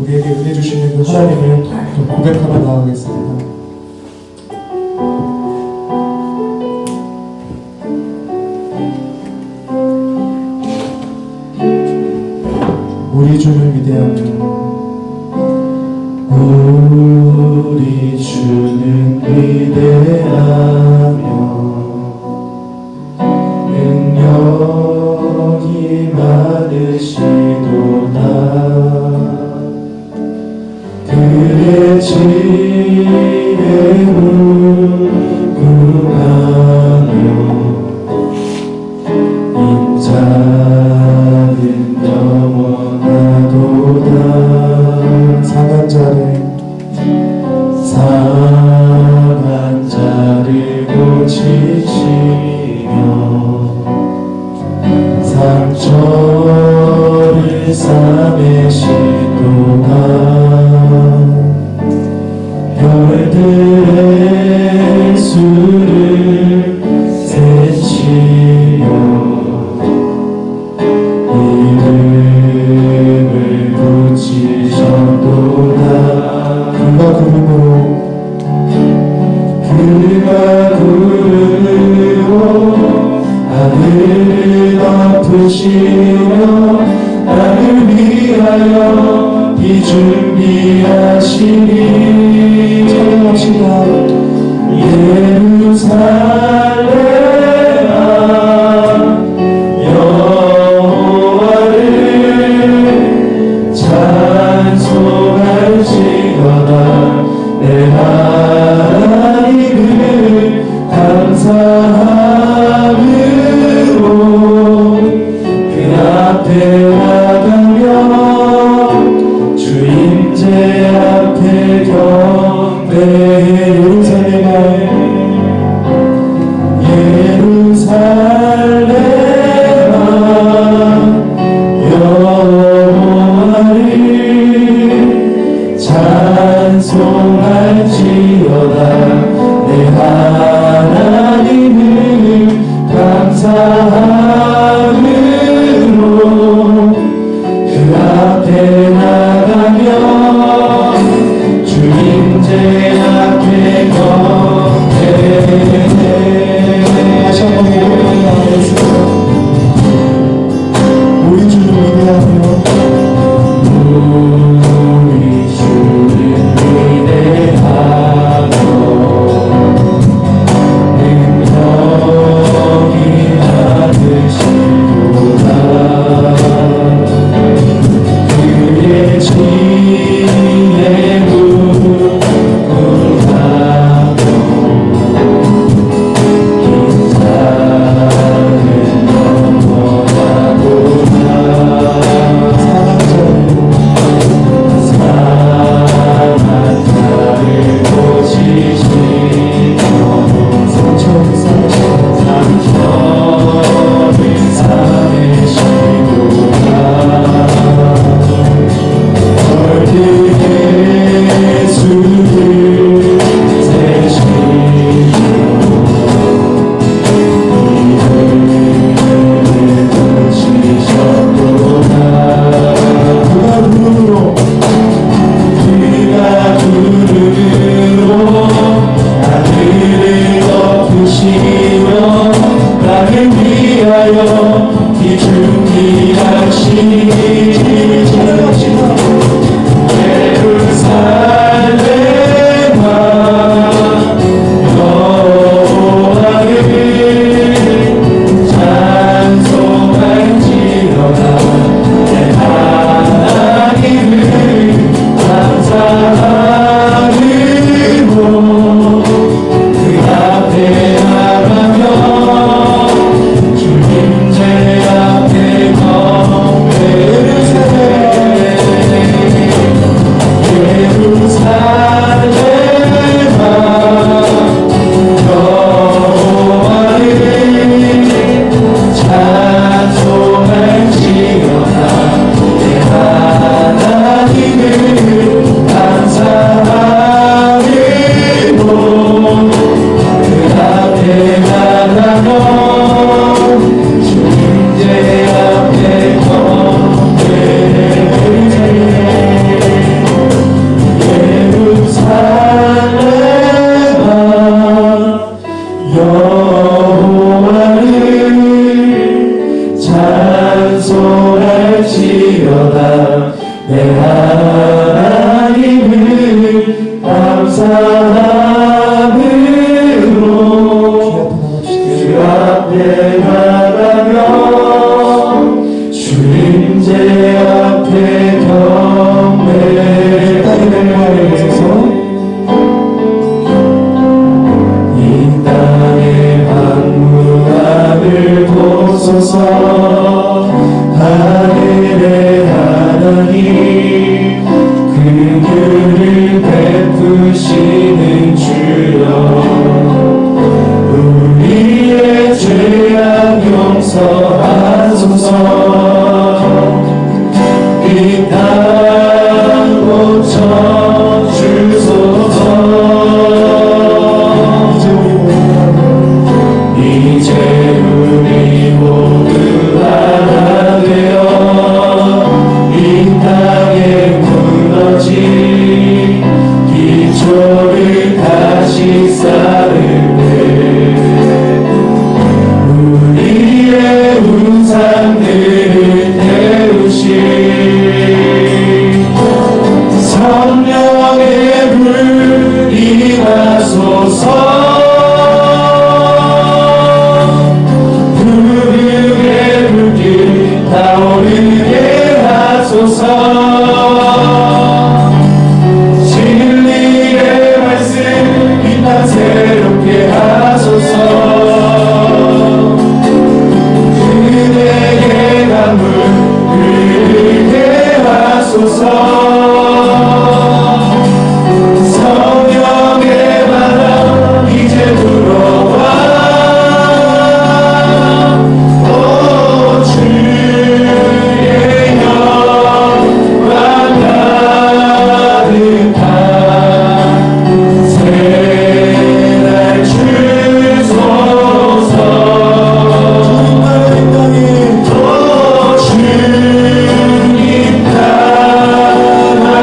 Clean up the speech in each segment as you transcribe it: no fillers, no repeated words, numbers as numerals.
우리에게 은혜 주시는 그 하나님을 또 고백하며 나아가겠습니다. 우리 주를 위대하며 우리 주는 위대하며 능력이 많으시도다. 그의 지혜로 구하며 인자는 영원하도다. 상한 자를 고치시며 상처를 싸매시도다. 별들의 수를 세치며 이름을 붙이셨도다. 그가 구름으로 하늘을 덮으시며 나를 위하여 비 준비하시니 찬양합시다. 예루살렘아 여호와를 찬송할지어다. 내 하나님을 감사함으로 그 앞에 나가며 주 임재 앞에 경배해. 예루살렘아 여호와를 찬송할지어다. 내 하나님을 감사함으로 그 앞에 나가며 주 임재 앞에 경배해. 다시 한번 고백하겠습니다. 우리 주를 위대하며 우리 주를 위대하며 능력이 많으시도다. 그의 지혜로 내 하나님을 감사함으로 주 앞에 나가며 주님제 앞에 경배 땅의 평화를 보소서. 이 땅의 만물을 보소서. 하늘의 하나님 그들을 베푸시는 주여 우리의 죄악 용서하소서. 이 땅 고쳐주소서. 이제 우리 모두 하나 되어 이 땅에 무너진 기초를 다시 쌓을 때 우리의 우상들을 태우시 성령의 불 임하소서. 부르게 불길 타오르게 하소서. 진리의 말씀 이 땅 새롭게 하소서. 그대의 강물 흐르게 하소서. 성령의 바람 이제 불어와 오 주의 영광 가득한 새날 주소서. 주님 땅에 주님 나라에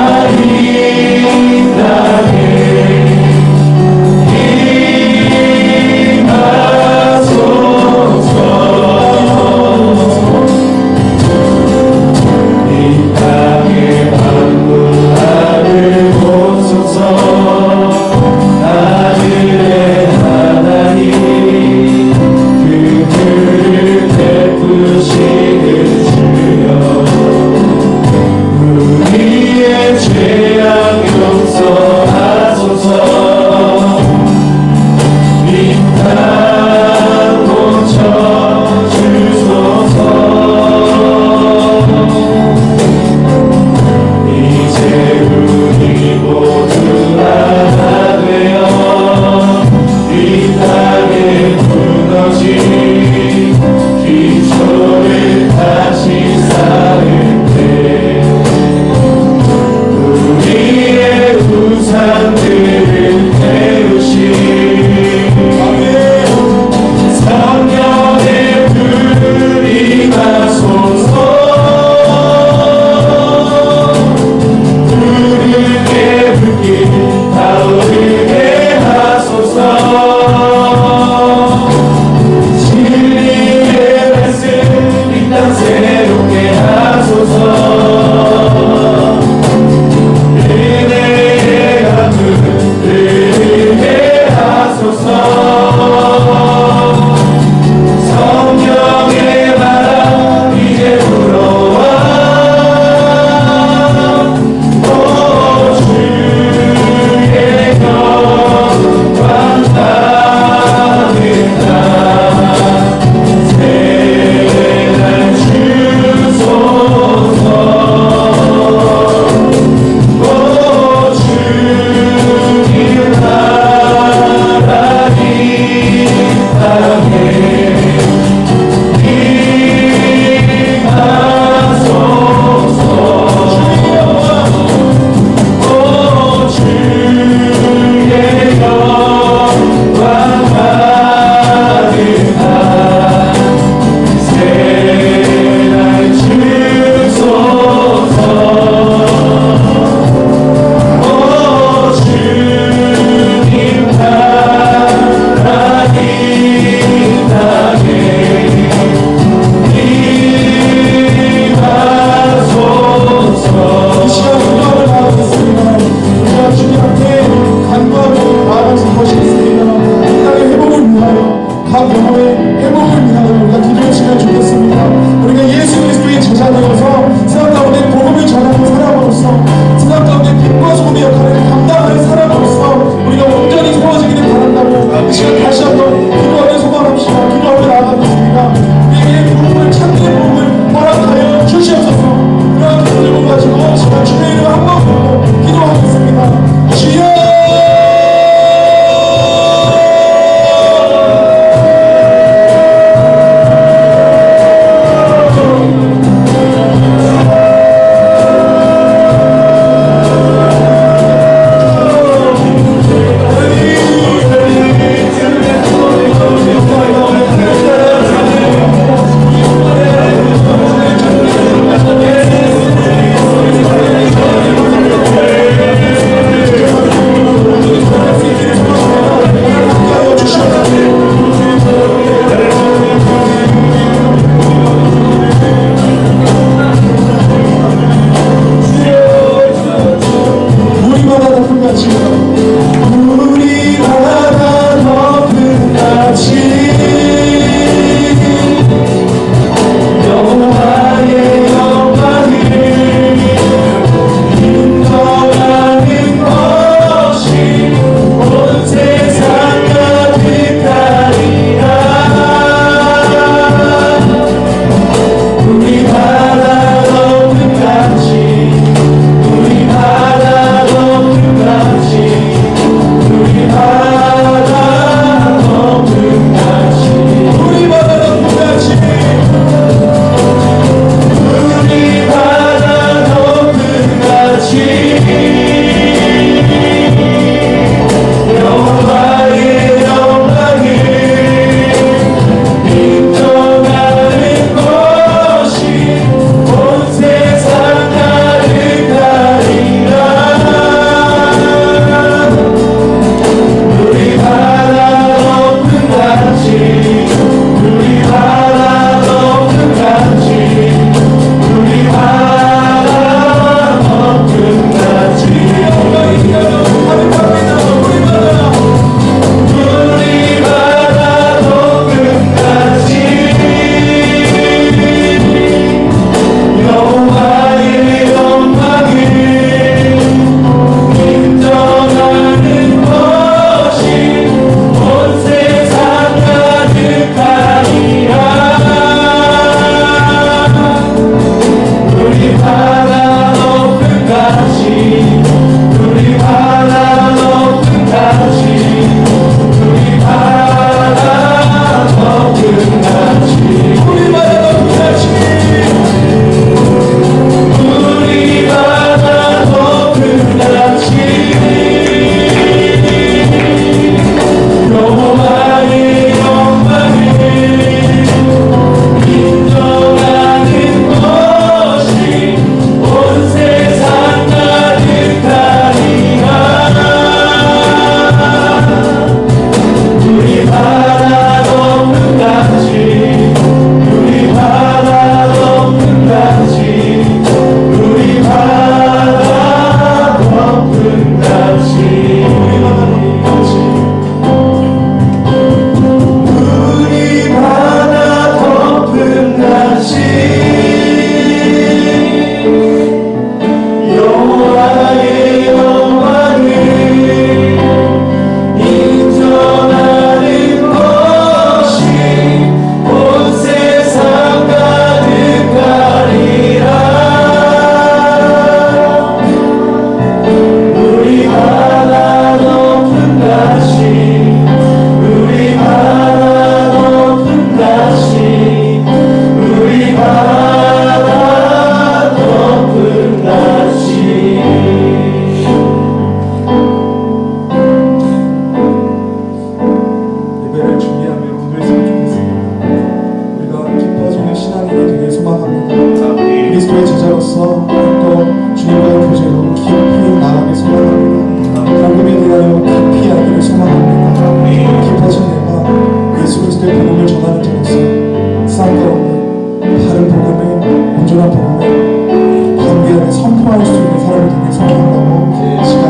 통화할 수 있는 사람을 통해 소개한다고 이제 시간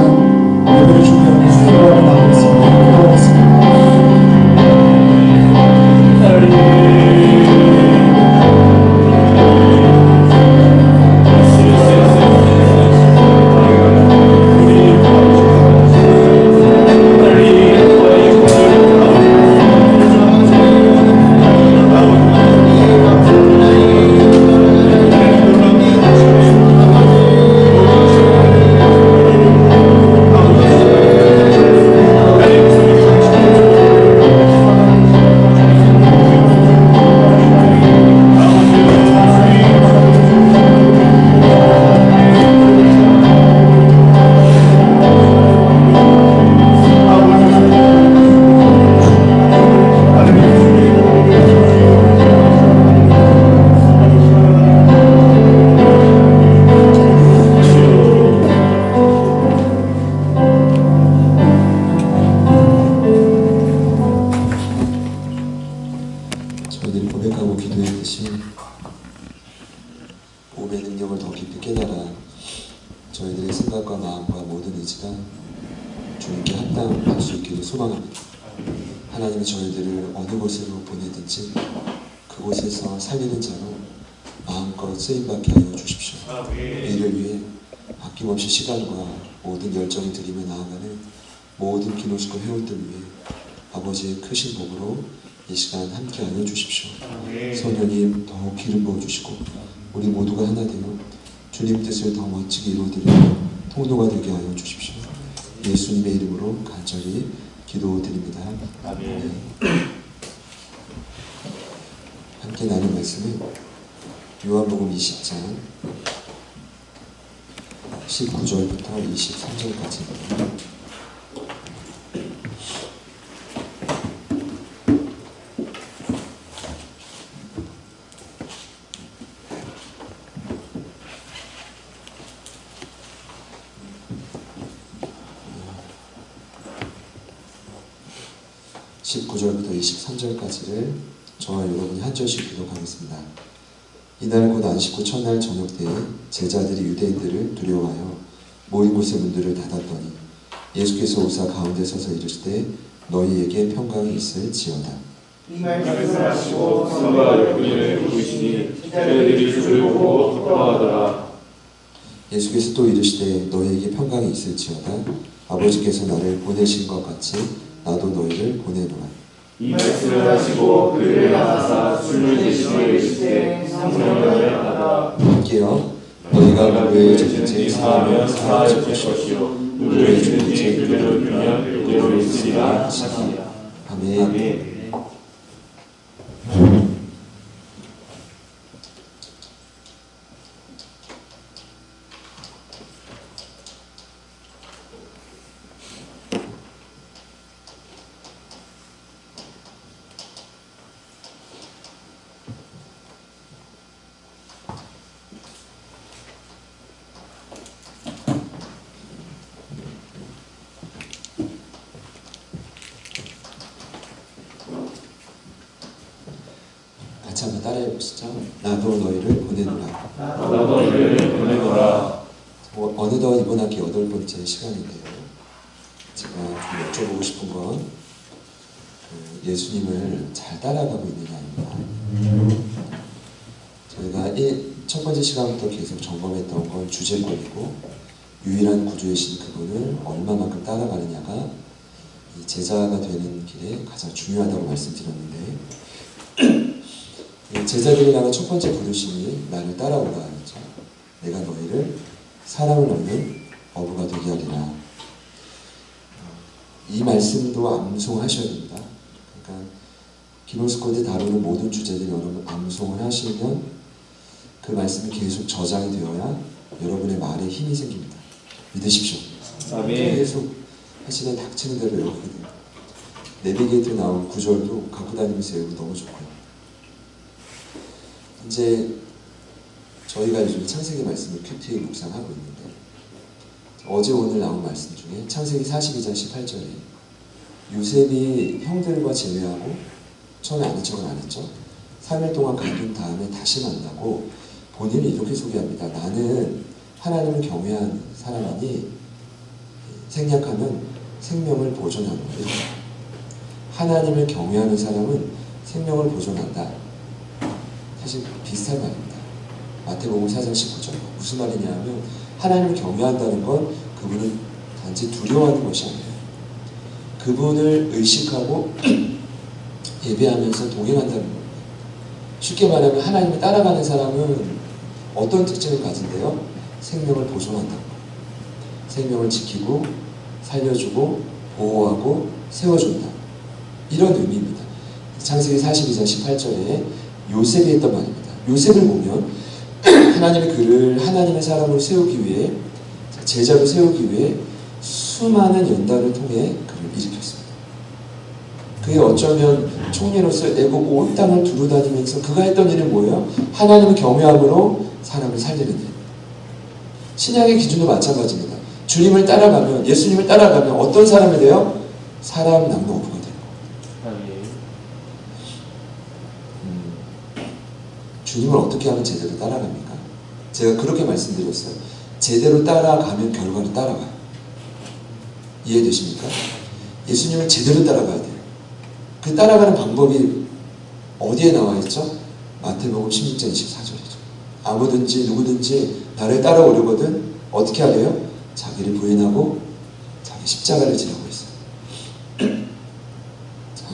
예배를 준비하면서 기도하고 나가겠습니다. 기도하겠습니다. 저희들이 고백하고 기도했듯이 몸의 능력을 더 깊이 깨달아 저희들의 생각과 마음과 모든 의지가 주님께 합당할 수 있기를 소망합니다. 하나님이 저희들을 어느 곳으로 보내든지 그곳에서 살리는 자로 마음껏 쓰임받게 하여 주십시오. 이를 위해 아낌없이 시간과 모든 열정이 들이며 나아가는 모든 기노스코 회원들 위해 아버지의 크신 복으로 이 시간 함께하여 주십시오. 성령님 더욱 기름 부어주시고 우리 모두가 하나 되어 주님 뜻을 더 멋지게 이루어드리는 통로가 되게 하여 주십시오. 예수님의 이름으로 간절히 기도드립니다. 아멘. 함께 나눌 말씀은 요한복음 20장 19절부터 23절까지입니다. (19절부터) 23절까지를 저와 여러분이 한 절씩 기록하겠습니다. 이날 곧 안식 후 첫날 저녁 때에 제자들이 유대인들을 두려워하여 모인 곳의 문들을 닫았더니 예수께서 오사 가운데 서서 이르시되 너희에게 평강이 있을지어다. 이 말씀을 하시고 성과 열분을 부르시니 제자들이 주를 보고 기뻐하더라. 예수께서 또 이르시되 너희에게 평강이 있을지어다. 아버지께서 나를 보내신 것 같이 나도 너희를 보내노라. 이 말씀을 하시고 그를 나가사 술을 드시고 이르시되 성령을 받아. 함께요. 너희가 누구의 죄든지 사하면 사하면 사하여 줄 것이요 누구의 죄든지 그대로 두면 그대로 있으리라 하시니라. 아멘. 같이 한번 따라해 보시죠. 나도 너희를 보내노라. 나도 너희를 보내노라. 어느덧 이번 학기 8번째 시간인데요. 제가 좀 여쭤보고 싶은 건 예수님을 잘 따라가고 있느냐입니다. 저희가 첫 번째 시간부터 계속 점검했던 건 주제권이고 유일한 구주이신 그분을 얼마만큼 따라가느냐가 이 제자가 되는 길에 가장 중요하다고 말씀드렸는데 제자들이 나간 첫 번째 부르심이 나를 따라오라 하죠. 내가 너희를 사랑을 얻는 어부가 되게 하리라. 이 말씀도 암송하셔야 됩니다. 그러니까 기노스코드 다루는 모든 주제들 여러분 암송을 하시면 그 말씀이 계속 저장이 되어야 여러분의 말에 힘이 생깁니다. 믿으십시오. 아멘. 계속 하시는 닥치는 대로 외우게 됩니다. 내비게이터에 나온 구절도 갖고 다니면서 외우고 너무 좋고요. 이제 저희가 요즘 창세기 말씀을 큐티에 묵상하고 있는데 어제 오늘 나온 말씀 중에 창세기 42장 18절에 요셉이 형들과 제외하고 처음에 아는 척은 안 했죠. 3일 동안 가둔 다음에 다시 만나고 본인이 이렇게 소개합니다. 나는 하나님을 경외한 사람이니 생략하면 생명을 보존하는 거예요. 하나님을 경외하는 사람은 생명을 보존한다. 사실 비슷한 말입니다. 마태복음 4장 19절. 무슨 말이냐 하면 하나님을 경외한다는 건 그분을 단지 두려워하는 것이 아니에요. 그분을 의식하고 예배하면서 동행한다는 겁니다. 쉽게 말하면 하나님을 따라가는 사람은 어떤 특징을 가진대요? 생명을 보존한다. 생명을 지키고 살려주고 보호하고 세워준다. 이런 의미입니다. 창세기 42장 18절에 요셉이 했던 말입니다. 요셉을 보면 하나님의 그를 하나님의 사람으로 세우기 위해, 제자로 세우기 위해 수많은 연단을 통해 그를 일으켰습니다. 그게 어쩌면 총리로서 애국 온 땅을 두루다니면서 그가 했던 일은 뭐예요? 하나님을 경외함으로 사람을 살리는 일입니다. 신약의 기준도 마찬가지입니다. 주님을 따라가면, 예수님을 따라가면 어떤 사람이 돼요? 사람 남는 어부가 돼요. 주님을 어떻게 하면 제대로 따라갑니까? 제가 그렇게 말씀드렸어요. 제대로 따라가면 결과는 따라가요. 이해되십니까? 예수님을 제대로 따라가야 돼요. 그 따라가는 방법이 어디에 나와 있죠? 마태복음 16장 24절이죠. 아무든지 누구든지 나를 따라오려거든 어떻게 하래요? 자기를 부인하고 자기 십자가를 지라고 했어요. 자,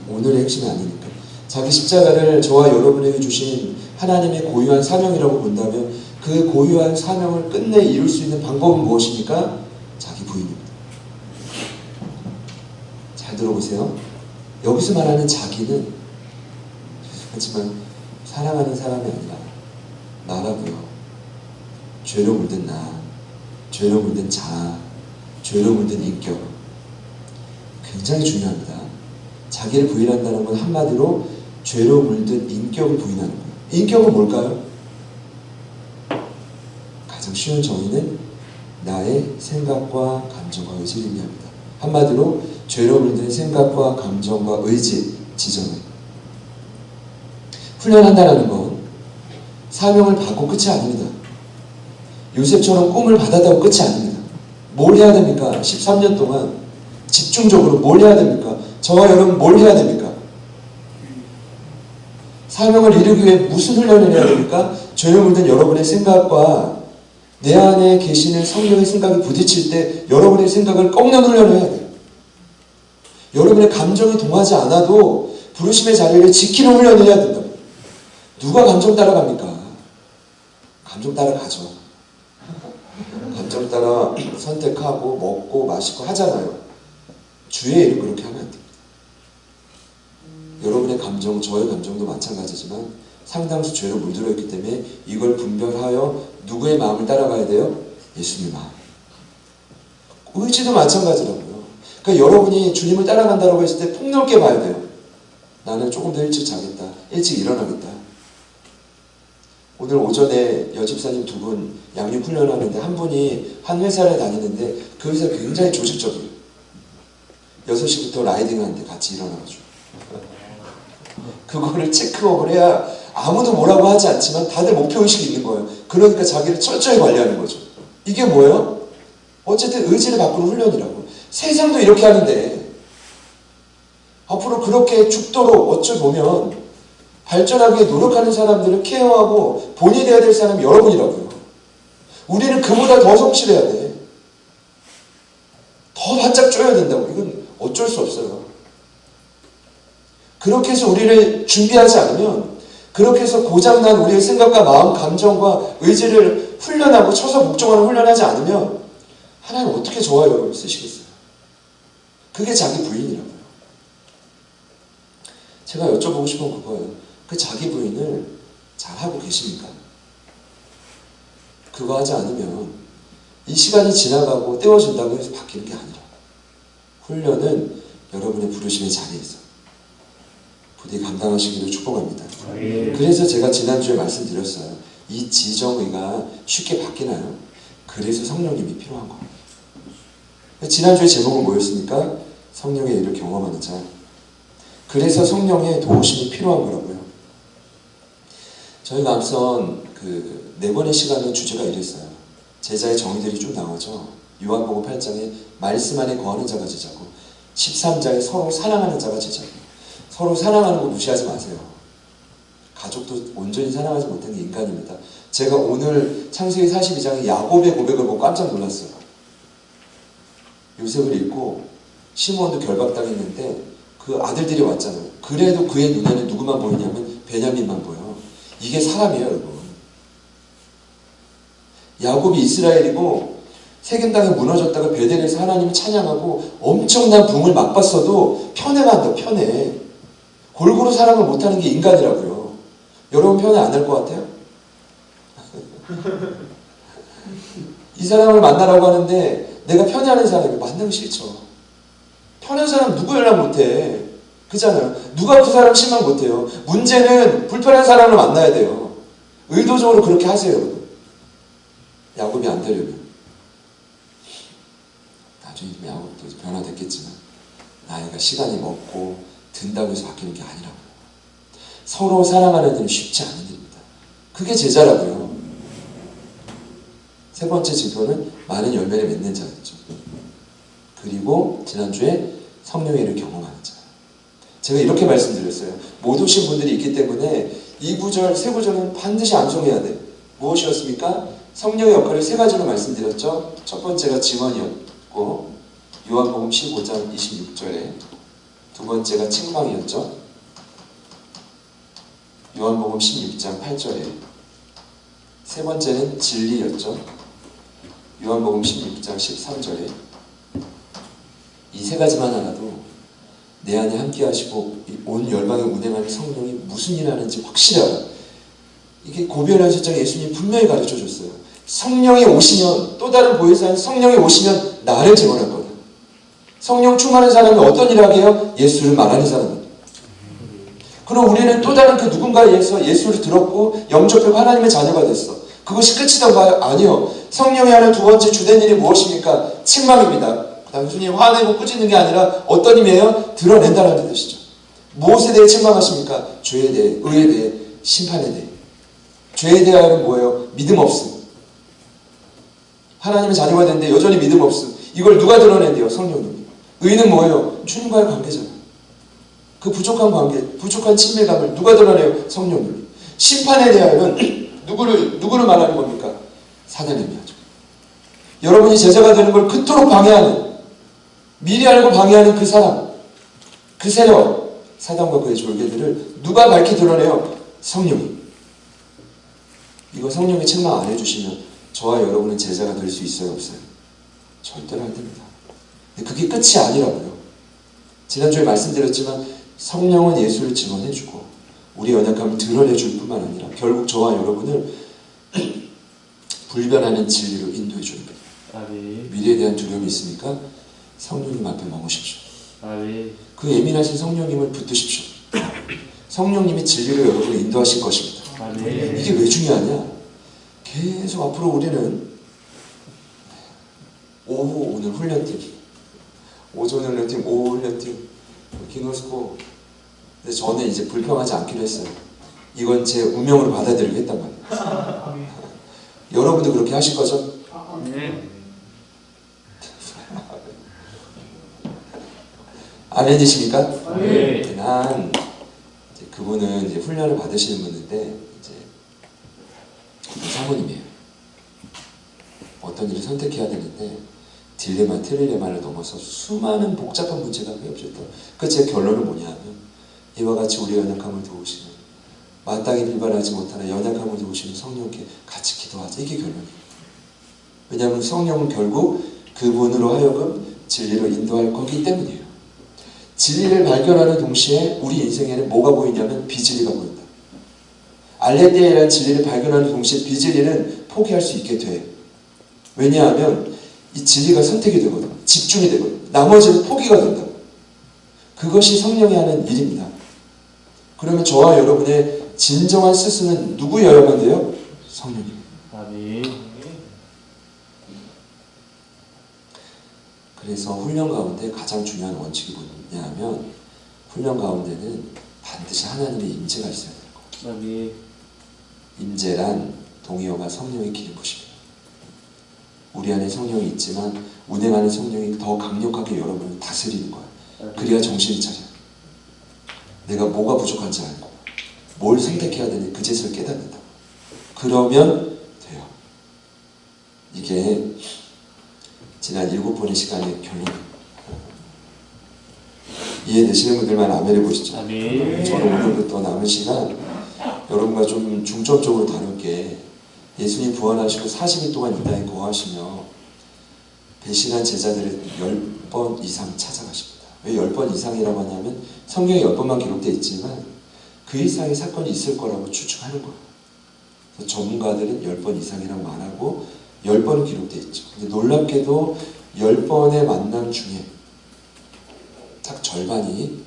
오늘의 핵심이 아니니까. 자기 십자가를 저와 여러분에게 주신 하나님의 고유한 사명이라고 본다면 그 고유한 사명을 끝내 이룰 수 있는 방법은 무엇입니까? 자기 부인입니다. 잘 들어보세요. 여기서 말하는 자기는 하지만 사랑하는 사람이 아니라 나라고요. 죄로 물든 나, 죄로 물든 자, 죄로 물든 인격. 굉장히 중요합니다. 자기를 부인한다는 건 한마디로 죄로 물든 인격을 부인하는 거예요. 인격은 뭘까요? 가장 쉬운 정의는 나의 생각과 감정과 의지를 의미합니다. 한마디로 죄로 물든 생각과 감정과 의지, 지정을 훈련한다는 건 사명을 받고 끝이 아닙니다. 요셉처럼 꿈을 받았다고 끝이 아닙니다. 뭘 해야 됩니까? 13년 동안 집중적으로 뭘 해야 됩니까? 저와 여러분 뭘 해야 됩니까? 사명을 이루기 위해 무슨 훈련을 해야 됩니까? 죄로 물든 여러분의 생각과 내 안에 계시는 성령의 생각이 부딪힐 때 여러분의 생각을 꺾는 훈련을 해야 돼요. 여러분의 감정이 동하지 않아도 부르심의 자리를 지키는 훈련을 해야 된다. 누가 감정 따라갑니까? 감정 따라가죠. 감정 따라 선택하고 먹고 마시고 하잖아요. 주의 일을 그렇게 하면 안 됩니다. 여러분의 감정, 저의 감정도 마찬가지지만 상당수 죄로 물들어 있기 때문에 이걸 분별하여 누구의 마음을 따라가야 돼요? 예수님의 마음. 의지도 마찬가지라고요. 그러니까 여러분이 주님을 따라간다고 했을 때 폭넓게 봐야 돼요. 나는 조금 더 일찍 자겠다. 일찍 일어나겠다. 오늘 오전에 여집사님 두 분 양육 훈련하는데 한 분이 한 회사를 다니는데 그 회사 굉장히 조직적이에요. 6시부터 라이딩하는데 같이 일어나가지고 그거를 체크업을 해야 아무도 뭐라고 하지 않지만 다들 목표의식이 있는 거예요. 그러니까 자기를 철저히 관리하는 거죠. 이게 뭐예요? 어쨌든 의지를 바꾸는 훈련이라고. 세상도 이렇게 하는데 앞으로 그렇게 죽도록 어찌 보면 발전하기 위해 노력하는 사람들을 케어하고 본이 되어야 될 사람이 여러분이라고요. 우리는 그보다 더 성실해야 돼. 더 바짝 쪼야 된다고. 이건 어쩔 수 없어요. 그렇게 해서 우리를 준비하지 않으면, 그렇게 해서 고장난 우리의 생각과 마음, 감정과 의지를 훈련하고 쳐서 복종하는 훈련하지 않으면 하나님 어떻게 저와 여러분을 쓰시겠어요? 그게 자기 부인이라고요. 제가 여쭤보고 싶은 건 그거예요. 그 자기 부인을 잘하고 계십니까? 그거 하지 않으면 이 시간이 지나가고 떼어진다고 해서 바뀌는 게 아니라 훈련은 여러분의 부르심의 자리에서 부디 감당하시기를 축복합니다. 그래서 제가 지난주에 말씀드렸어요. 이 지정의가 쉽게 바뀌나요? 그래서 성령님이 필요한 거예요. 지난주에 제목은 뭐였습니까? 성령의 일을 경험하는 자. 그래서 성령의 도우심이 필요한 거라고요. 저희가 앞선 그 4번의 시간의 주제가 이랬어요. 제자의 정의들이 쭉 나오죠. 요한복음 8장에 말씀 안에 거하는 자가 제자고 13장에 서로 사랑하는 자가 제자고 서로 사랑하는 거 무시하지 마세요. 가족도 온전히 사랑하지 못한 게 인간입니다. 제가 오늘 창세기 42장에 야곱의 고백을 보고 깜짝 놀랐어요. 요셉을 읽고 시므온도 결박당했는데 그 아들들이 왔잖아요. 그래도 그의 눈에는 누구만 보이냐면 베냐민만 보여. 이게 사람이에요, 여러분. 야곱이 이스라엘이고 세겜 땅에 무너졌다가 베델에서 하나님을 찬양하고 엄청난 붕을 맛봤어도 편애한다, 편애. 골고루 사랑을 못하는 게 인간이라고요. 여러분 편애 안 할 것 같아요? 이 사람을 만나라고 하는데 내가 편애하는 사람이 만나기 싫죠. 편한 사람 누구 연락 못해? 그잖아요. 누가 그 사람 실망 못해요. 문제는 불편한 사람을 만나야 돼요. 의도적으로 그렇게 하세요, 여러분. 야곱이 안 되려면. 나중에 야곱도 변화됐겠지만 나이가 시간이 먹고 든다고 해서 바뀌는 게 아니라고요. 서로 사랑하는 일은 쉽지 않은 일입니다. 그게 제자라고요. 세 번째 징표는 많은 열매를 맺는 자였죠. 그리고 지난주에 성령의 일을 경험하는 자. 제가 이렇게 말씀드렸어요. 못 오신 분들이 있기 때문에 이 구절, 세 구절은 반드시 암송해야 돼. 무엇이었습니까? 성령의 역할을 세 가지로 말씀드렸죠. 첫 번째가 증언이었고 요한복음 15장 26절에 두 번째가 책망이었죠. 요한복음 16장 8절에 세 번째는 진리였죠. 요한복음 16장 13절에 이 세 가지만 알아도 내 안에 함께 하시고 온 열방에 운행하는 성령이 무슨 일 하는지 확실히 알아. 이게 고별한 실장에 예수님이 분명히 가르쳐 줬어요. 성령이 오시면 또 다른 보혜사인 성령이 오시면 나를 증언할 거다. 성령 충만한 사람이 어떤 일을 하게 해요? 예수를 말하는 사람입니다. 그럼 우리는 또 다른 그 누군가에 의해서 예수를 들었고 영접하고 하나님의 자녀가 됐어. 그것이 끝이던가요? 아니요. 성령이 하는 두 번째 주된 일이 무엇입니까? 책망입니다. 단순히 화내고 꾸짖는 게 아니라 어떤 힘이에요? 드러낸다는 뜻이죠. 무엇에 대해 책망하십니까? 죄에 대해, 의에 대해, 심판에 대해. 죄에 대하여는 뭐예요? 믿음 없음. 하나님의 자녀가 됐는데 여전히 믿음 없음. 이걸 누가 드러낸대요? 성령님이. 의는 뭐예요? 주님과의 관계잖아요. 그 부족한 관계, 부족한 친밀감을 누가 드러내요? 성령님이. 심판에 대하여는 누구를 말하는 겁니까? 사단님이 하죠. 여러분이 제자가 되는 걸 그토록 방해하는, 미리 알고 방해하는 그 사람, 그 세력, 사단과 그의 졸개들을 누가 밝히 드러내요? 성령이. 이거 성령이 책망 안 해주시면 저와 여러분은 제자가 될 수 있어요, 없어요? 절대로 안 됩니다. 근데 그게 끝이 아니라고요. 지난주에 말씀드렸지만 성령은 예수를 증언해주고 우리 연약함을 드러내줄 뿐만 아니라 결국 저와 여러분을 불변하는 진리로 인도해주는 거예요. 아멘. 미래에 대한 두려움이 있으니까 성령님 앞에 머무십시오. 아멘. 그 예민하신 성령님을 붙드십시오. 성령님이 진리로 여러분을 인도하실 것입니다. 아멘. 이게 왜 중요하냐? 계속 앞으로 우리는 오후 오늘 훈련팀, 오전 훈련팀, 오후 훈련팀, 기노스코. 근데 저는 이제 불평하지 않기로 했어요. 이건 제 운명으로 받아들이고 했단 말이에요. 여러분도 그렇게 하실 거죠? 네. 아멘이십니까? 네. 난 이제 그분은 이제 훈련을 받으시는 분인데 이제 사모님이에요. 어떤 일을 선택해야 되는데 딜레마, 트릴레마를 넘어서 수많은 복잡한 문제가 휘어졌다. 그 제 결론은 뭐냐면 이와 같이 우리 연약함을 도우시는 마땅히 빌발하지 못하는 연약함을 도우시는 성령께 같이 기도하자. 이게 결론이에요. 왜냐하면 성령은 결국 그분으로 하여금 진리로 인도할 거기 때문이에요. 진리를 발견하는 동시에 우리 인생에는 뭐가 보이냐면 비진리가 보인다. 알레the이아라는 진리를 발견하는 동시에 비진리는 포기할 수 있게 돼. 왜냐하면 이 진리가 선택이 되거든. 집중이 되거든. 나머지는 포기가 된다. 그것이 성령이 하는 일입니다. 그러면 저와 여러분의 진정한 스승은 누구여야만 돼요? 성령입니다. 아멘. 그래서 훈련 가운데 가장 중요한 원칙이 뭐냐면 훈련 가운데는 반드시 하나님의 임재가 있어야 되는 거예요. 아멘. 임재란 동의어가 성령의 기름 부심이에요. 우리 안에 성령이 있지만 운행하는 성령이 더 강력하게 여러분을 다스리는 거예요. 그래야 정신이 차려요. 내가 뭐가 부족한지 알고 뭘 선택해야 되는지 그제서야 깨닫는다. 그러면 돼요. 이게 지난 7번의 시간의 결론입니다. 이해되시는 분들만 아멘 해보시죠. 아멘. 저는 오늘부터 남은 시간 여러분과 좀 중점적으로 다룰게, 예수님 부활하시고 40일 동안 이 땅에 거하시며 배신한 제자들을 10번 이상 찾아가십니다. 왜 10번 이상이라고 하냐면 성경에 10번만 기록되어 있지만 그 이상의 사건이 있을 거라고 추측하는 거예요. 그래서 전문가들은 10번 이상이라고 말하고 10번은 기록되어 있죠. 근데 놀랍게도 10번의 만남 중에 딱 절반이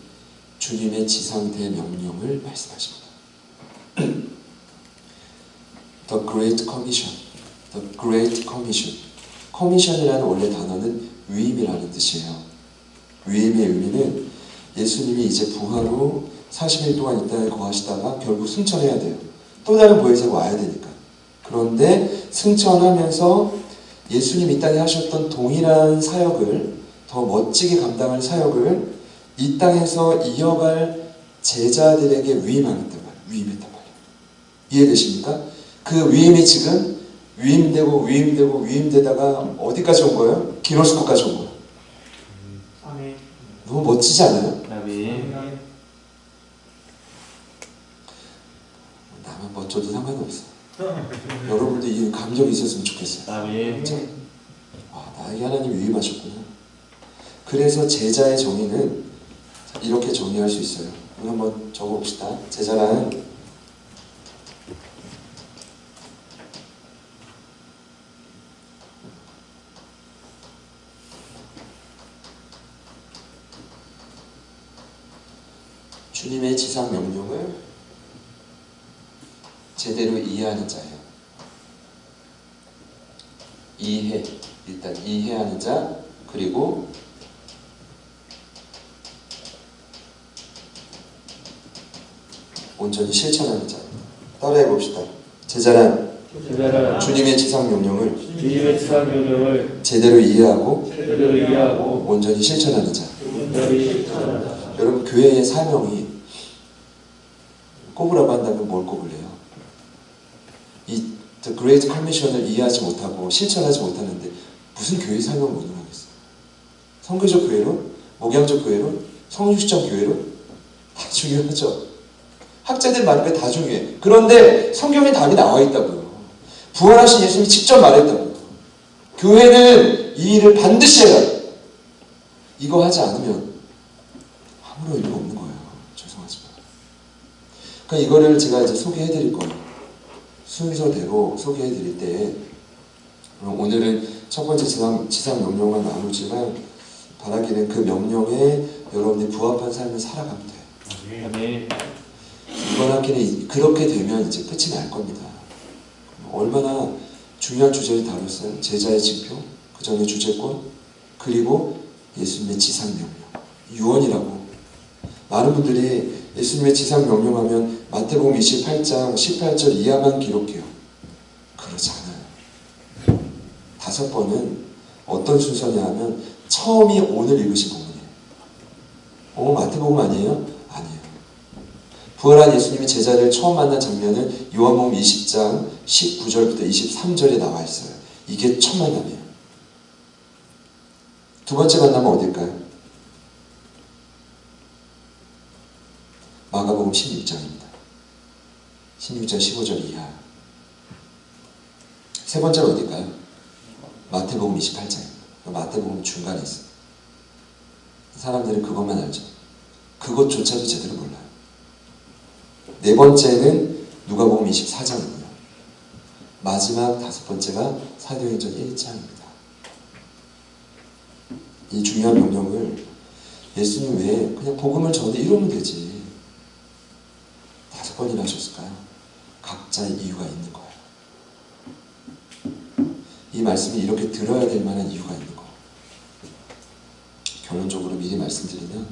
주님의 지상대 명령을 말씀하십니다. The Great Commission, The Great Commission. 커미션이라는 원래 단어는 위임이라는 뜻이에요. 위임의 의미는 예수님이 이제 부활 후 40일 동안 이 땅에 거하시다가 결국 승천해야 돼요. 또 다른 보혜사가 와야 되니까. 그런데 승천하면서 예수님 이 땅에 하셨던 동일한 사역을, 더 멋지게 감당할 사역을 이 땅에서 이어갈 제자들에게 위임했단 말이에요. 이해되십니까? 그 위임이 지금 위임되다가 어디까지 온 거예요? 기노스코까지 온 거예요. 아멘. 너무 멋지지 않아요? 아멘. 나만 멋져도 상관없어. 여러분도 이 감정이 있었으면 좋겠어요. 아멘. 나에게 하나님 위임하셨구나. 그래서 제자의 정의는 이렇게 정의할 수 있어요. 우리 한번 적어봅시다. 제자란 주님의 지상 명령을 제대로 이해하는 자예요. 일단 이해하는 자, 그리고 온전히 실천하는 자. 따라해 봅시다. 제자란 주님의 지상 명령을 주님의 지상 명령을 제대로 이해하고 온전히 실천하는 자. 여러분, 교회의 사명이 꼽으라고 한다면 뭘 꼽을래요? 이 The Great Commission을 이해하지 못하고 실천하지 못하는데 무슨 교회 사명을 운영하겠어요? 선교적 교회로, 목양적 교회로, 성육시장 교회로 다 중요하죠. 학자들 많은 게 다 중요해. 그런데 성경에 답이 나와 있다고요. 부활하신 예수님이 직접 말했다고요. 교회는 이 일을 반드시 해라. 이거 하지 않으면 아무런 의미가 없는 거예요. 죄송하지만. 그러니까 이거를 제가 이제 소개해드릴 거예요. 순서대로 소개해드릴 때, 오늘은 첫 번째 지상 명령만 나누지만 바라기는 그 명령에 여러분이 부합한 삶을 살아가면 돼요. 아멘. 이번 학기는 그렇게 되면 이제 끝이 날 겁니다. 얼마나 중요한 주제를 다뤘어요. 제자의 징표, 그 전에 주제권, 그리고 예수님의 지상 명령, 유언이라고. 많은 분들이 예수님의 지상 명령하면 마태복음 28장 18절 이하만 기록해요. 그렇지 않아요. 5번은 어떤 순서냐 하면 처음이 오늘 읽으신 부분이에요. 마태복음 아니에요? 아니에요. 부활한 예수님이 제자를 처음 만난 장면은 요한복음 20장 19절부터 23절에 나와 있어요. 이게 첫 만남이에요. 두 번째 만남은 어딜까요? 마가복음 16장입니다. 16장 15절 이하. 세 번째는 어딜까요? 마태복음 28장입니다. 마태복음 중간에 있어요. 사람들은 그것만 알죠. 그것조차도 제대로 몰라요. 네 번째는 누가복음 24장이고요. 마지막 5번째가 사도행전 1장입니다. 이 중요한 명령을 예수님 외에 그냥 복음을 전해 이러면 되지 5번이나 하셨을까요? 각자의 이유가 있는 거예요. 이 말씀이 이렇게 들어야 될 만한 이유가 있는 거예요. 결론적으로 미리 말씀드리면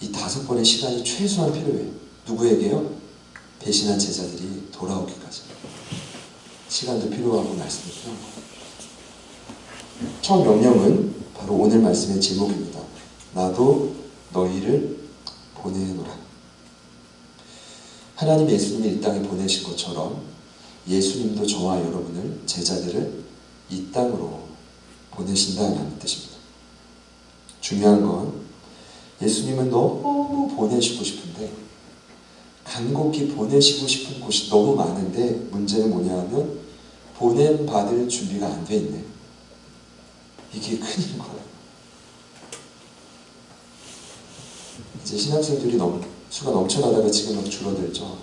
이 5번의 시간이 최소한 필요해요. 누구에게요? 배신한 제자들이 돌아오기까지. 시간도 필요하고 말씀도 필요한 거예요. 첫 명령은 바로 오늘 말씀의 제목입니다. 나도 너희를 보내노라. 하나님 예수님이 이 땅에 보내신 것처럼 예수님도 저와 여러분을, 제자들을 이 땅으로 보내신다는 뜻입니다. 중요한 건 예수님은 너무 보내시고 싶은데, 간곡히 보내시고 싶은 곳이 너무 많은데, 문제는 뭐냐 하면 보냄받을 준비가 안 돼 있네. 이게 큰일인 거예요. 이제 신학생들이 수가 넘쳐나다가 지금 막 줄어들죠.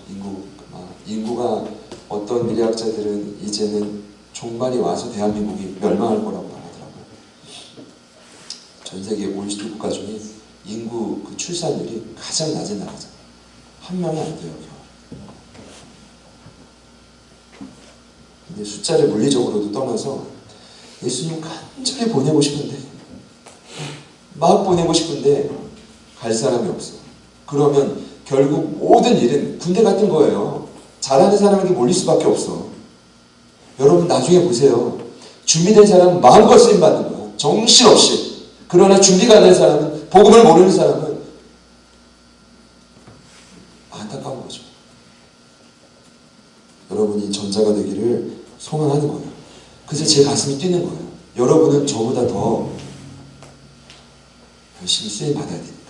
인구가 어떤 미래학자들은 이제는 종말이 와서 대한민국이 멸망할 거라고 말하더라고요. 전 세계 52국가 중에 인구 그 출산율이 가장 낮은 나라잖아요. 한 명이 안 돼요. 근데 숫자를 물리적으로도 떠나서 예수님 간절히 보내고 싶은데, 막 보내고 싶은데 갈 사람이 없어. 그러면 결국 모든 일은 군대 같은 거예요. 잘하는 사람에게 몰릴 수밖에 없어. 여러분 나중에 보세요. 준비된 사람은 마음껏 쓰임받는 거야. 정신없이. 그러나 준비가 안 된 사람은, 복음을 모르는 사람은 안타까운 거죠. 여러분이 전자가 되기를 소망하는 거예요. 그래서 제 가슴이 뛰는 거예요. 여러분은 저보다 더 열심히 쓰임받아야 됩니다.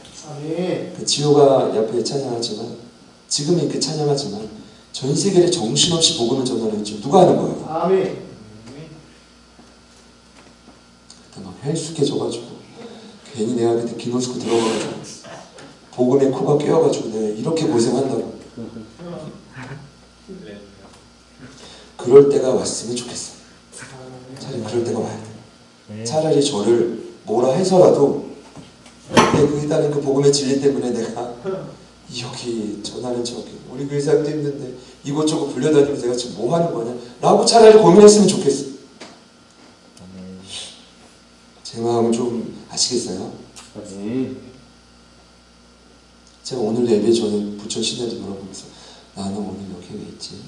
그 지호가 옆에 찬양하지만, 지금은 이렇게 찬양하지만, 전 세계에 정신없이 복음을 전하는 지 누가 하는 거예요? 아멘. 그때 막 헬쑥해져가지고 괜히 내가 그때 기노스코 들어가가지고 복음에 코가 끼어가지고 내가 이렇게 고생한다고. 그럴 때가 왔으면 좋겠어. 차라리 그럴 때가 와야 돼. 차라리 저를 뭐라 해서라도 내 거기 따른 그 복음의 진리 때문에 내가 여기 전하는 저기 우리 교회 사람도 힘든데 이곳저곳 불려다니면서 내가 지금 뭐 하는 거냐 라고 차라리 고민했으면 좋겠어. 제 마음을 좀 아시겠어요? 제가 오늘 예배 전에 부천 시내를 돌아보면서 나는 오늘 여기 왜 있지?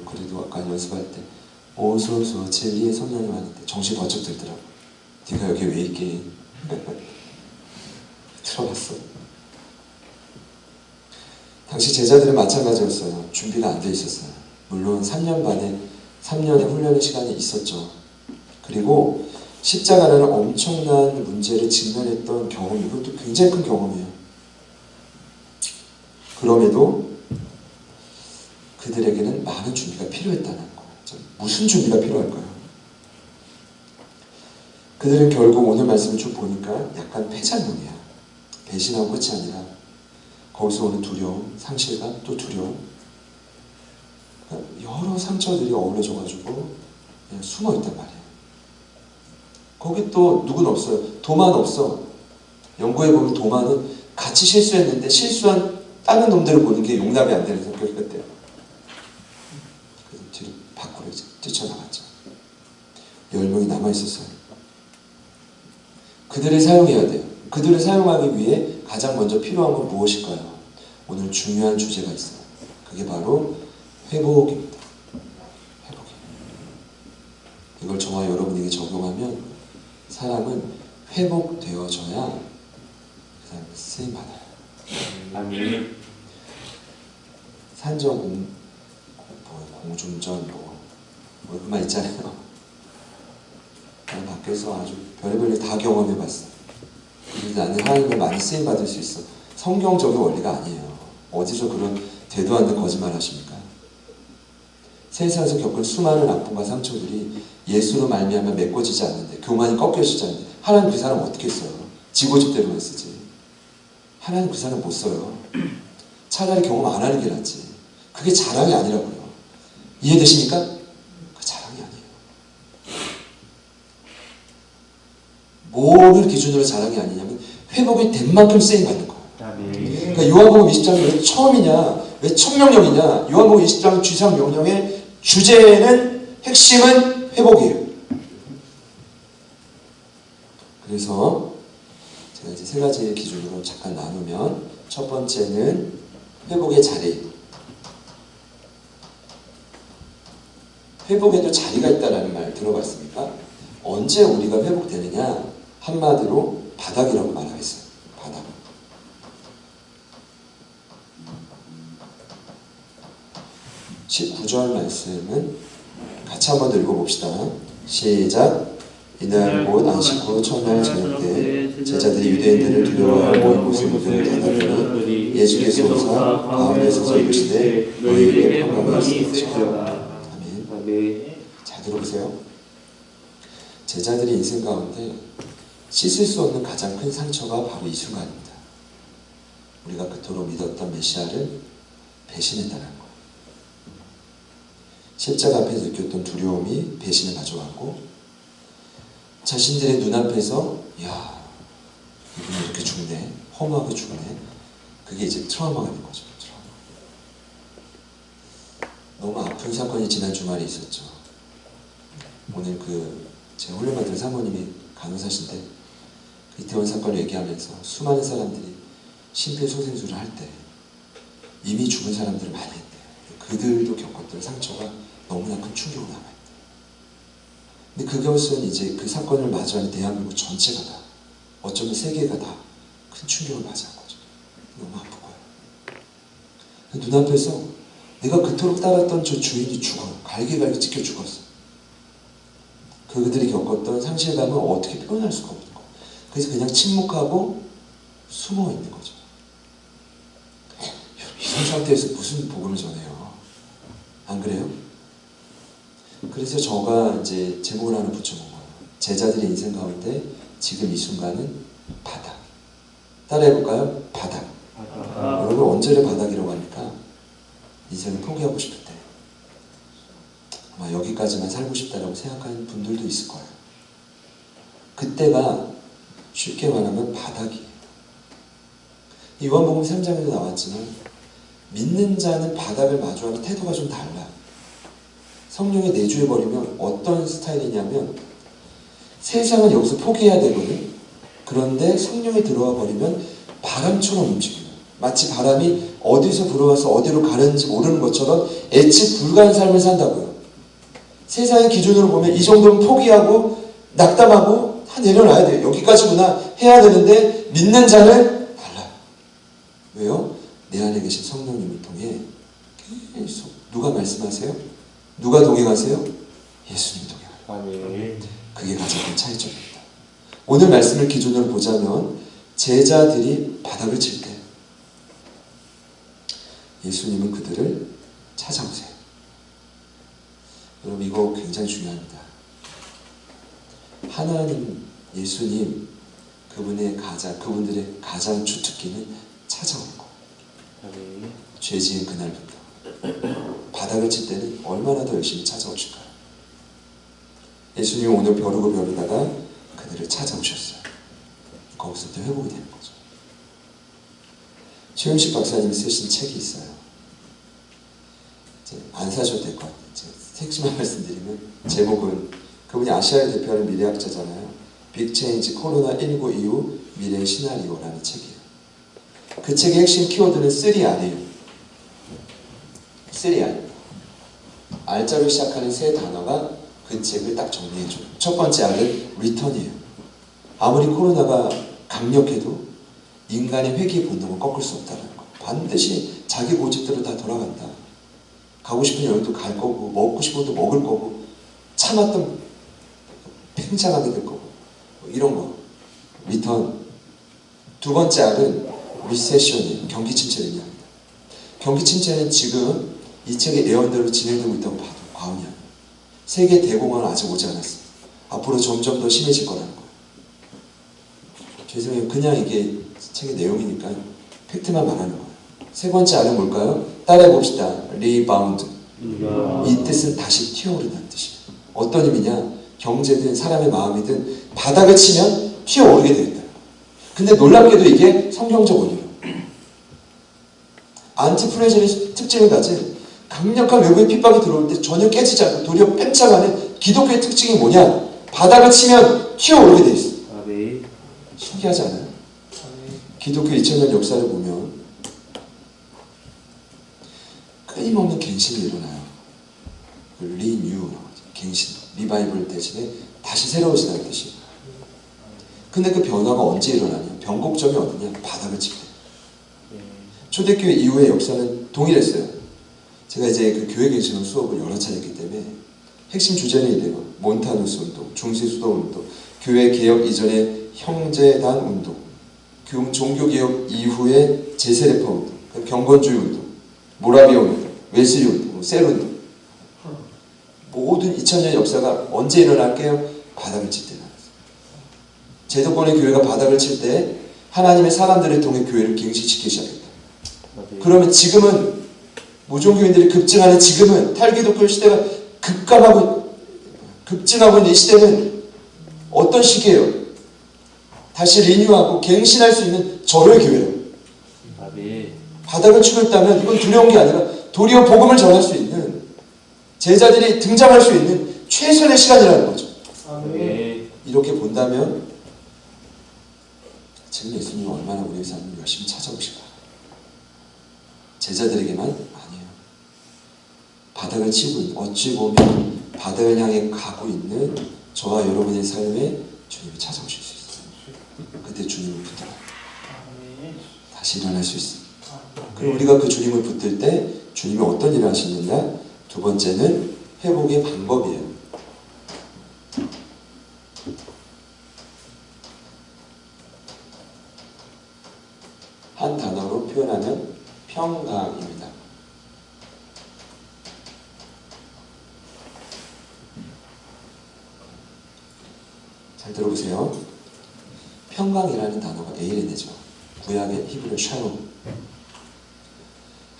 그래도 아까 연습할 때 오소소 진리의 성령이 왔는데 정신 번쩍 들더라고. 네가 여기 왜 있게? 들어봤어. 당시 제자들은 마찬가지였어요. 준비가 안 돼 있었어요. 물론 3년의 훈련의 시간이 있었죠. 그리고 십자가라는 엄청난 문제를 직면했던 경험, 이것도 굉장히 큰 경험이에요. 그럼에도 그들에게는 많은 준비가 필요했다는 거예요. 무슨 준비가 필요할까요? 그들은 결국 오늘 말씀을 쭉 보니까 약간 패잔론이야. 배신하고 끝이 아니라 거기서 오는 두려움, 상실감, 또 두려움, 여러 상처들이 어우러져가지고 그냥 숨어있단 말이에요. 거기 또 누구는 없어요. 도마는 없어. 연구해 보면 도마는 같이 실수했는데 실수한 다른 놈들을 보는 게 용납이 안 되는 성격이 그때요. 그래서 뒤로 밖으로 이제 뛰쳐나갔죠. 10명이 남아있었어요. 그들을 사용해야 돼요. 그들을 사용하기 위해 가장 먼저 필요한 건 무엇일까요? 오늘 중요한 주제가 있어요. 그게 바로 회복입니다. 회복이에요. 이걸 저와 여러분에게 적용하면 사람은 회복되어져야 그 사람이 쓰임받아요. 아멘. 산정 공중전 그만 있잖아요. 나는 밖에서 아주 별의별 일 다 경험해봤어. 근데 나는 하나님을 많이 쓰임받을 수 있어. 성경적인 원리가 아니에요. 어디서 그런 되도 않는 거짓말 하십니까? 세상에서 겪은 수많은 아픔과 상처들이 예수로 말미암아 메꿔지지 않는데, 교만이 꺾여지지 않는데 하나님 그 사람 어떻게 써요? 지고집대로만 쓰지. 하나님 그 사람 못 써요. 차라리 경험 안 하는 게 낫지. 그게 자랑이 아니라고요. 이해되십니까? 그 자랑이 아니에요. 뭐를 기준으로 자랑이 아니냐면 회복이 된 만큼 쓰임받는 거예요. 그러니까 요한복음 20장이 왜 처음이냐, 왜 첫 명령이냐. 요한복음 20장 주상 명령의 주제는, 핵심은 회복이에요. 그래서 제가 이제 3가지의 기준으로 잠깐 나누면, 첫 번째는 회복의 자리. 회복에도 자리가 있다는 말 들어봤습니까? 언제 우리가 회복되느냐? 한마디로 바닥이라고 말하겠어요. 바닥. (19절) 말씀은 같이 한번 읽어봅시다. 시작. 이날 곧 안식 후 첫날 저녁 때 제자들이 유대인들을 두려워하여 모인 곳에 문을 닫았더니 예수께서 오사 가운데 서서 이르시되 너희에게 평강이 있을지어다. 아멘. 잘 들어보세요. 제자들의 인생 가운데 씻을 수 없는 가장 큰 상처가 바로 이 순간입니다. 우리가 그토록 믿었던 메시아를 배신했다는 거예요. 십자가 앞에서 느꼈던 두려움이 배신을 가져왔고, 자신들의 눈앞에서 야, 이분이 이렇게 죽네, 허무하게 죽네. 그게 이제 트라우마가 된 거죠. 트라우마. 너무 아픈 사건이 지난 주말에 있었죠. 오늘 제가 훈련받은 사모님이 간호사신데 이태원 사건을 얘기하면서 수많은 사람들이 심폐소생술을 할 때 이미 죽은 사람들을 많이 했대요. 그들도 겪었던 상처가 너무나 큰 충격으로 남아있대요. 근데 그것은 이제 그 사건을 마주하는 대한민국 전체가 다, 어쩌면 세계가 다 큰 충격을 맞이한 거죠. 너무 아픈 거예요. 눈앞에서 내가 그토록 따랐던 저 주인이 죽어, 갈기갈기 찢겨 죽었어. 그들이 겪었던 상실감은 어떻게 표현할 수가 없는 거예요. 그래서 그냥 침묵하고 숨어 있는 거죠. 이런 상태에서 무슨 복음을 전해요? 안 그래요? 그래서 저가 이제 제목을 하나 붙여본 거예요. 제자들의 인생 가운데 지금 이 순간은 바닥. 따라해볼까요? 바닥. 여러분 언제를 바닥이라고 합니까? 인생을 포기하고 싶을 때. 아마 여기까지만 살고 싶다라고 생각하는 분들도 있을 거예요. 그때가 쉽게 말하면 바닥이에요. 요한복음 3장에도 나왔지만 믿는 자는 바닥을 마주하는 태도가 좀 달라요. 성령에 내주해버리면 어떤 스타일이냐면 세상은 여기서 포기해야 되거든. 그런데 성령에 들어와 버리면 바람처럼 움직여요. 마치 바람이 어디서 불어와서 어디로 가는지 모르는 것처럼 예측 불가한 삶을 산다고요. 세상의 기준으로 보면 이 정도면 포기하고 낙담하고 다 내려놔야 돼요. 여기까지구나 해야 되는데 믿는 자는 달라요. 왜요? 내 안에 계신 성령님을 통해 계속 누가 말씀하세요? 누가 동행하세요? 예수님이 동행하세요. 그게 가장 큰 차이점입니다. 오늘 말씀을 기준으로 보자면 제자들이 바닥을 칠 때 예수님은 그들을 찾아오세요. 여러분 이거 굉장히 중요합니다. 하나님, 예수님, 그분들의 가장 주특기는 찾아오는 거예요. 죄 지은 그날부터 바닥을 칠 때는 얼마나 더 열심히 찾아오실까요? 예수님이 오늘 벼르고 벼르다가 그들을 찾아오셨어요. 거기서부터 회복이 되는 거죠. 최윤식 박사님이 쓰신 책이 있어요. 이제 안 사셔도 될 것 같아요. 핵심만 말씀드리면 제목은 그분이 아시아를 대표하는 미래학자잖아요. 빅체인지 코로나19 이후 미래 시나리오라는 책이에요. 그 책의 핵심 키워드는 3R이에요. 3R. R자로 시작하는 세 단어가 그 책을 딱 정리해줘요. 첫 번째 R은 리턴이에요. 아무리 코로나가 강력해도 인간의 회귀의 본능을 꺾을 수 없다는 거. 반드시 자기 고집대로 다 돌아간다. 가고 싶은 여행도 갈 거고, 먹고 싶은 것도 먹을 거고, 참았던 팽창하게 될 거고, 이런 거. 리턴. 두 번째 R은 리세션이에요. 경기 침체를 의미합니다. 경기 침체는 지금 이 책의 예언대로 진행되고 있다고 봐도 과언이 아니에요. 세계 대공황은 아직 오지 않았어요. 앞으로 점점 더 심해질 거라는 거예요. 죄송해요. 그냥 이게 책의 내용이니까 팩트만 말하는 거예요. 세 번째 R은 뭘까요? 따라해봅시다. 리바운드. 이 뜻은 다시 튀어오른다는 뜻이에요. 어떤 의미냐? 경제든 사람의 마음이든 바닥을 치면 튀어오르게 된다. 근데 놀랍게도 이게 성경적 원리예요. 안티프레전의 특징을 가진 강력한 외부의 핍박이 들어올 때 전혀 깨지지 않고 도리어 팽창하는 기독교의 특징이 뭐냐? 바닥을 치면 튀어오르게 돼 있어요. 신기하지 않아요? 기독교 2000년 역사를 보면 끊임없는 갱신이 일어나요. 리뉴, 갱신, 리바이벌 대신에 다시 새로워지다는 뜻이에요. 근데 그 변화가 언제 일어나냐? 변곡점이 어디냐? 바닥을 칠 때. 초대교회 이후의 역사는 동일했어요. 제가 이제 그 교회 개신론 수업을 여러 차례 했기 때문에 핵심 주제는 이래요. 몬타누스 운동, 중세수도 운동, 교회 개혁 이전의 형제단 운동, 종교개혁 이후의 제세례파 운동, 경건주의 운동, 모라비아 운동, 웨슬리 운동, 셀 운동. 모든 2000년 역사가 언제 일어날게요? 바닥을 칠 때 일어났어요. 제도권의 교회가 바닥을 칠 때 하나님의 사람들을 통해 교회를 갱신시키기 시작했다. 그러면 지금은 무종교인들이 급증하는 지금은 탈기독교 시대가 급증하고 있는 이 시대는 어떤 시기예요? 다시 리뉴하고 갱신할 수 있는 절호의 교회예요. 바닥을 치고 있다면 이건 두려운 게 아니라 도리어 복음을 전할 수 있는 제자들이 등장할 수 있는 최선의 시간이라는 거죠. 이렇게 본다면 지금 예수님이 얼마나 우리의 삶을 열심히 찾아오실까? 제자들에게만 아니에요. 바닥을 치고 있는, 어찌 보면 바닥을 향해 가고 있는 저와 여러분의 삶에 주님이 찾아오실 수 있어요. 그때 주님을 붙들어요. 다시 일어날 수 있어요. 그럼 우리가 그 주님을 붙들 때 주님이 어떤 일을 하시느냐? 두 번째는 회복의 방법이에요. 한 단어로 표현하면 평강입니다. 잘 들어보세요. 평강이라는 단어가 에이레네죠. 구약의 히브리 샬롬.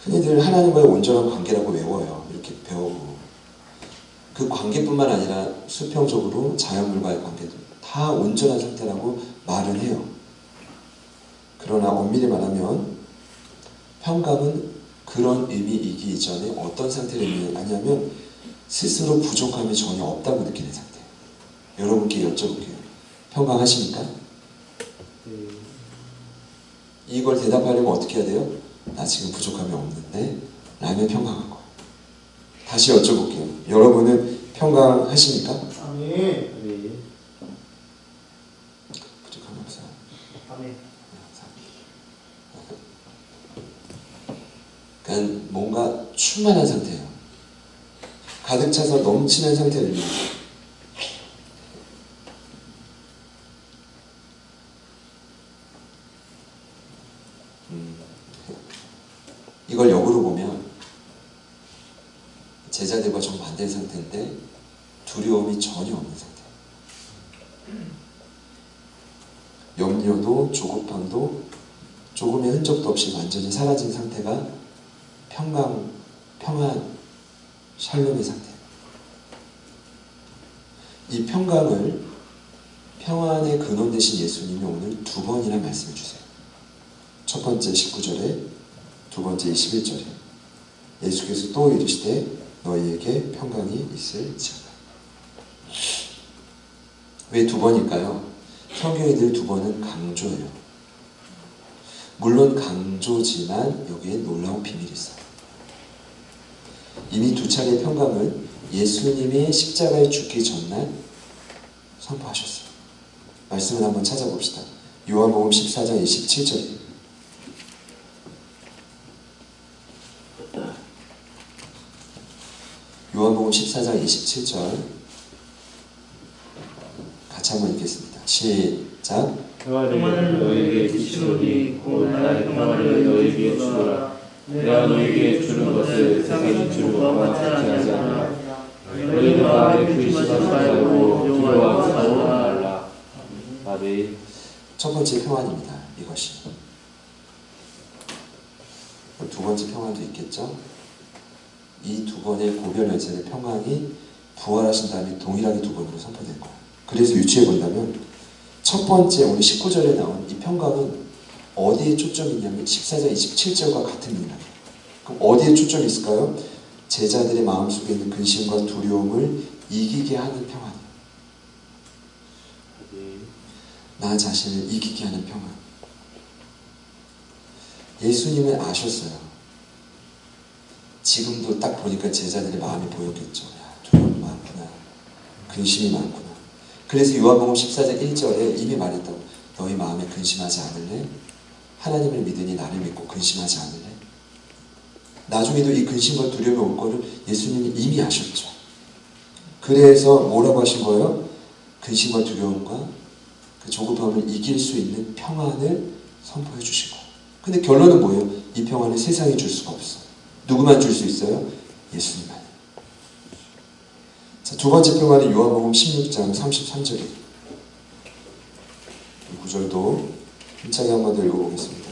흔히들 하나님과의 온전한 관계라고 외워요. 이렇게 배우고. 그 관계뿐만 아니라 수평적으로 자연물과의 관계도 다 온전한 상태라고 말은 해요. 그러나 엄밀히 말하면 평강은 그런 의미이기 이전에 어떤 상태를 의미하냐면 스스로 부족함이 전혀 없다고 느끼는 상태예요. 여러분께 여쭤볼게요. 평강하십니까? 이걸 대답하려면 어떻게 해야 돼요? 나 지금 부족함이 없는데 라면 평강한 거예요. 다시 여쭤볼게요. 여러분은 평강하십니까? 아멘. 부족함이 없어요. 아멘. 그러니까 뭔가 충만한 상태예요. 가득 차서 넘치는 상태를 의미해요. 이걸 역으로 보면 제자들과 정반대의 상태인데 두려움이 전혀 없는 상태. 염려도 조급함도 조금의 흔적도 없이 완전히 사라진 상태가 평안, 샬롬의 상태. 이 평강을 평안의 근원 되신 예수님이 오늘 두 번이나 말씀해 주세요. 첫 번째 19절에 두 번째 21절에 예수께서 또 이르시되 너희에게 평강이 있을지어다. 왜 두 번일까요? 성경에 늘 두 번은 강조예요. 물론 강조지만 여기에 놀라운 비밀이 있어요. 이미 두 차례 평강은 예수님이 십자가에 죽기 전날 선포하셨어요. 말씀을 한번 찾아봅시다. 요한복음 14장 27절이에요. 요한복음 14장 27절 같이 한번 읽겠습니다. 시작. 평화를 너희에게 주시노니 곧 나의 평화를 너희에게 주노라. 내가 너희에게 주는 것을 세상이 주는 것과 같지 않으나 너희는 마음에 근심하지 말고 두려워하지 말라. 아멘. 첫 번째 평안입니다. 이것이. 두 번째 평안도 있겠죠. 이 두 번의 고별연설의 평강이 부활하신 다음에 동일하게 두 번으로 선포된 거예요. 그래서 유추해 본다면 첫 번째 오늘 19절에 나온 이 평강은 어디에 초점이 있냐면 14장 27절과 같은 의미예요. 그럼 어디에 초점이 있을까요? 제자들의 마음속에 있는 근심과 두려움을 이기게 하는 평안이에요. 나 자신을 이기게 하는 평안. 예수님을 아셨어요. 지금도 딱 보니까 제자들의 마음이 보였겠죠. 야, 두려움이 많구나. 근심이 많구나. 그래서 요한복음 14장 1절에 이미 말했다고. 너희 마음에 근심하지 않을래? 하나님을 믿으니 나를 믿고 근심하지 않을래? 나중에도 이 근심과 두려움이 올 거를 예수님이 이미 아셨죠. 그래서 뭐라고 하신 거예요? 근심과 두려움과 그 조급함을 이길 수 있는 평안을 선포해 주신 거예요. 근데 결론은 뭐예요? 이 평안을 세상이 줄 수가 없어요. 누구만 줄 수 있어요? 예수님만. 자, 두 번째 평안은 요한복음 16장 33절입니다. 이 구절도 힘차게 한번 더 읽어보겠습니다.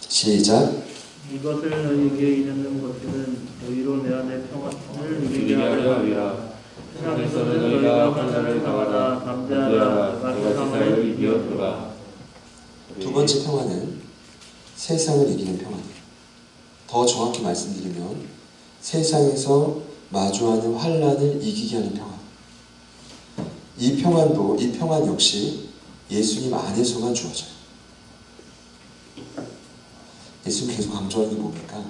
시작. 이것을 너희에게 이르는 것들은 너희로 내 안에 평안을 누리게 하려 함이라. 세상에서는 너희가 환난을 당하나 담대하라. 내가 세상을 이기었노라. 두 번째 평안은 세상을 이기는 평안이에요. 더 정확히 말씀드리면 세상에서 마주하는 환난을 이기게 하는 평안. 이 평안 역시 예수님 안에서만 주어져요. 예수님 계속 강조하는 게 뭡니까?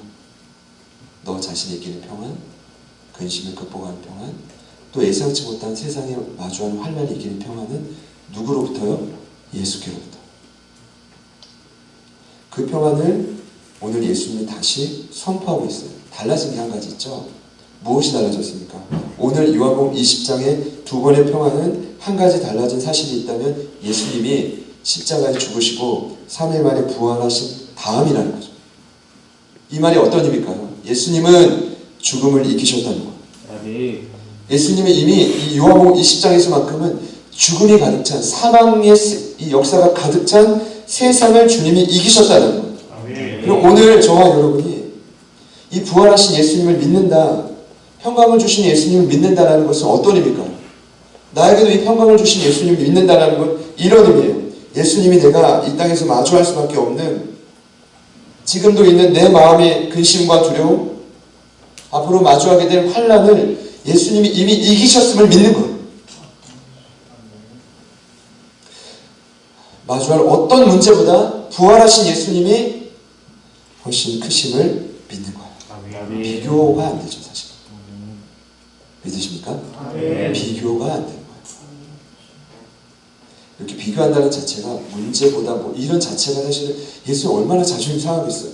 너 자신이 이기는 평안, 근심을 극복하는 평안, 또 예상치 못한 세상에 마주하는 환난을 이기는 평안은 누구로부터요? 예수께로부터. 그 평안을 오늘 예수님이 다시 선포하고 있어요. 달라진 게 한 가지 있죠? 무엇이 달라졌습니까? 오늘 요한복음 20장의 두 번의 평안은 한 가지 달라진 사실이 있다면 예수님이 십자가에 죽으시고 3일 만에 부활하신 다음이라는 거죠. 이 말이 어떤 의미일까요? 예수님은 죽음을 이기셨다는 거예요. 예수님이 이미 이 요한복음 20장에서만큼은 죽음이 가득 찬 사망의 이 역사가 가득 찬 세상을 주님이 이기셨다는 거예요. 그리고 오늘 저와 여러분이 이 부활하신 예수님을 믿는다, 평강을 주신 예수님을 믿는다는 것은 어떤 의미일까요? 나에게도 이 평강을 주신 예수님을 믿는다는 건 이런 의미예요. 예수님이 내가 이 땅에서 마주할 수밖에 없는 지금도 있는 내 마음의 근심과 두려움, 앞으로 마주하게 될 환난을 예수님이 이미 이기셨음을 믿는 거예요. 마주할 어떤 문제보다 부활하신 예수님이 훨씬 크심을 믿는 거예요. 비교가 안 되죠, 사실. 믿으십니까? 비교가 안 되는 거예요. 이렇게 비교한다는 자체가 문제보다 뭐 이런 자체가 사실은 예수는 얼마나 자존심 상하겠어요.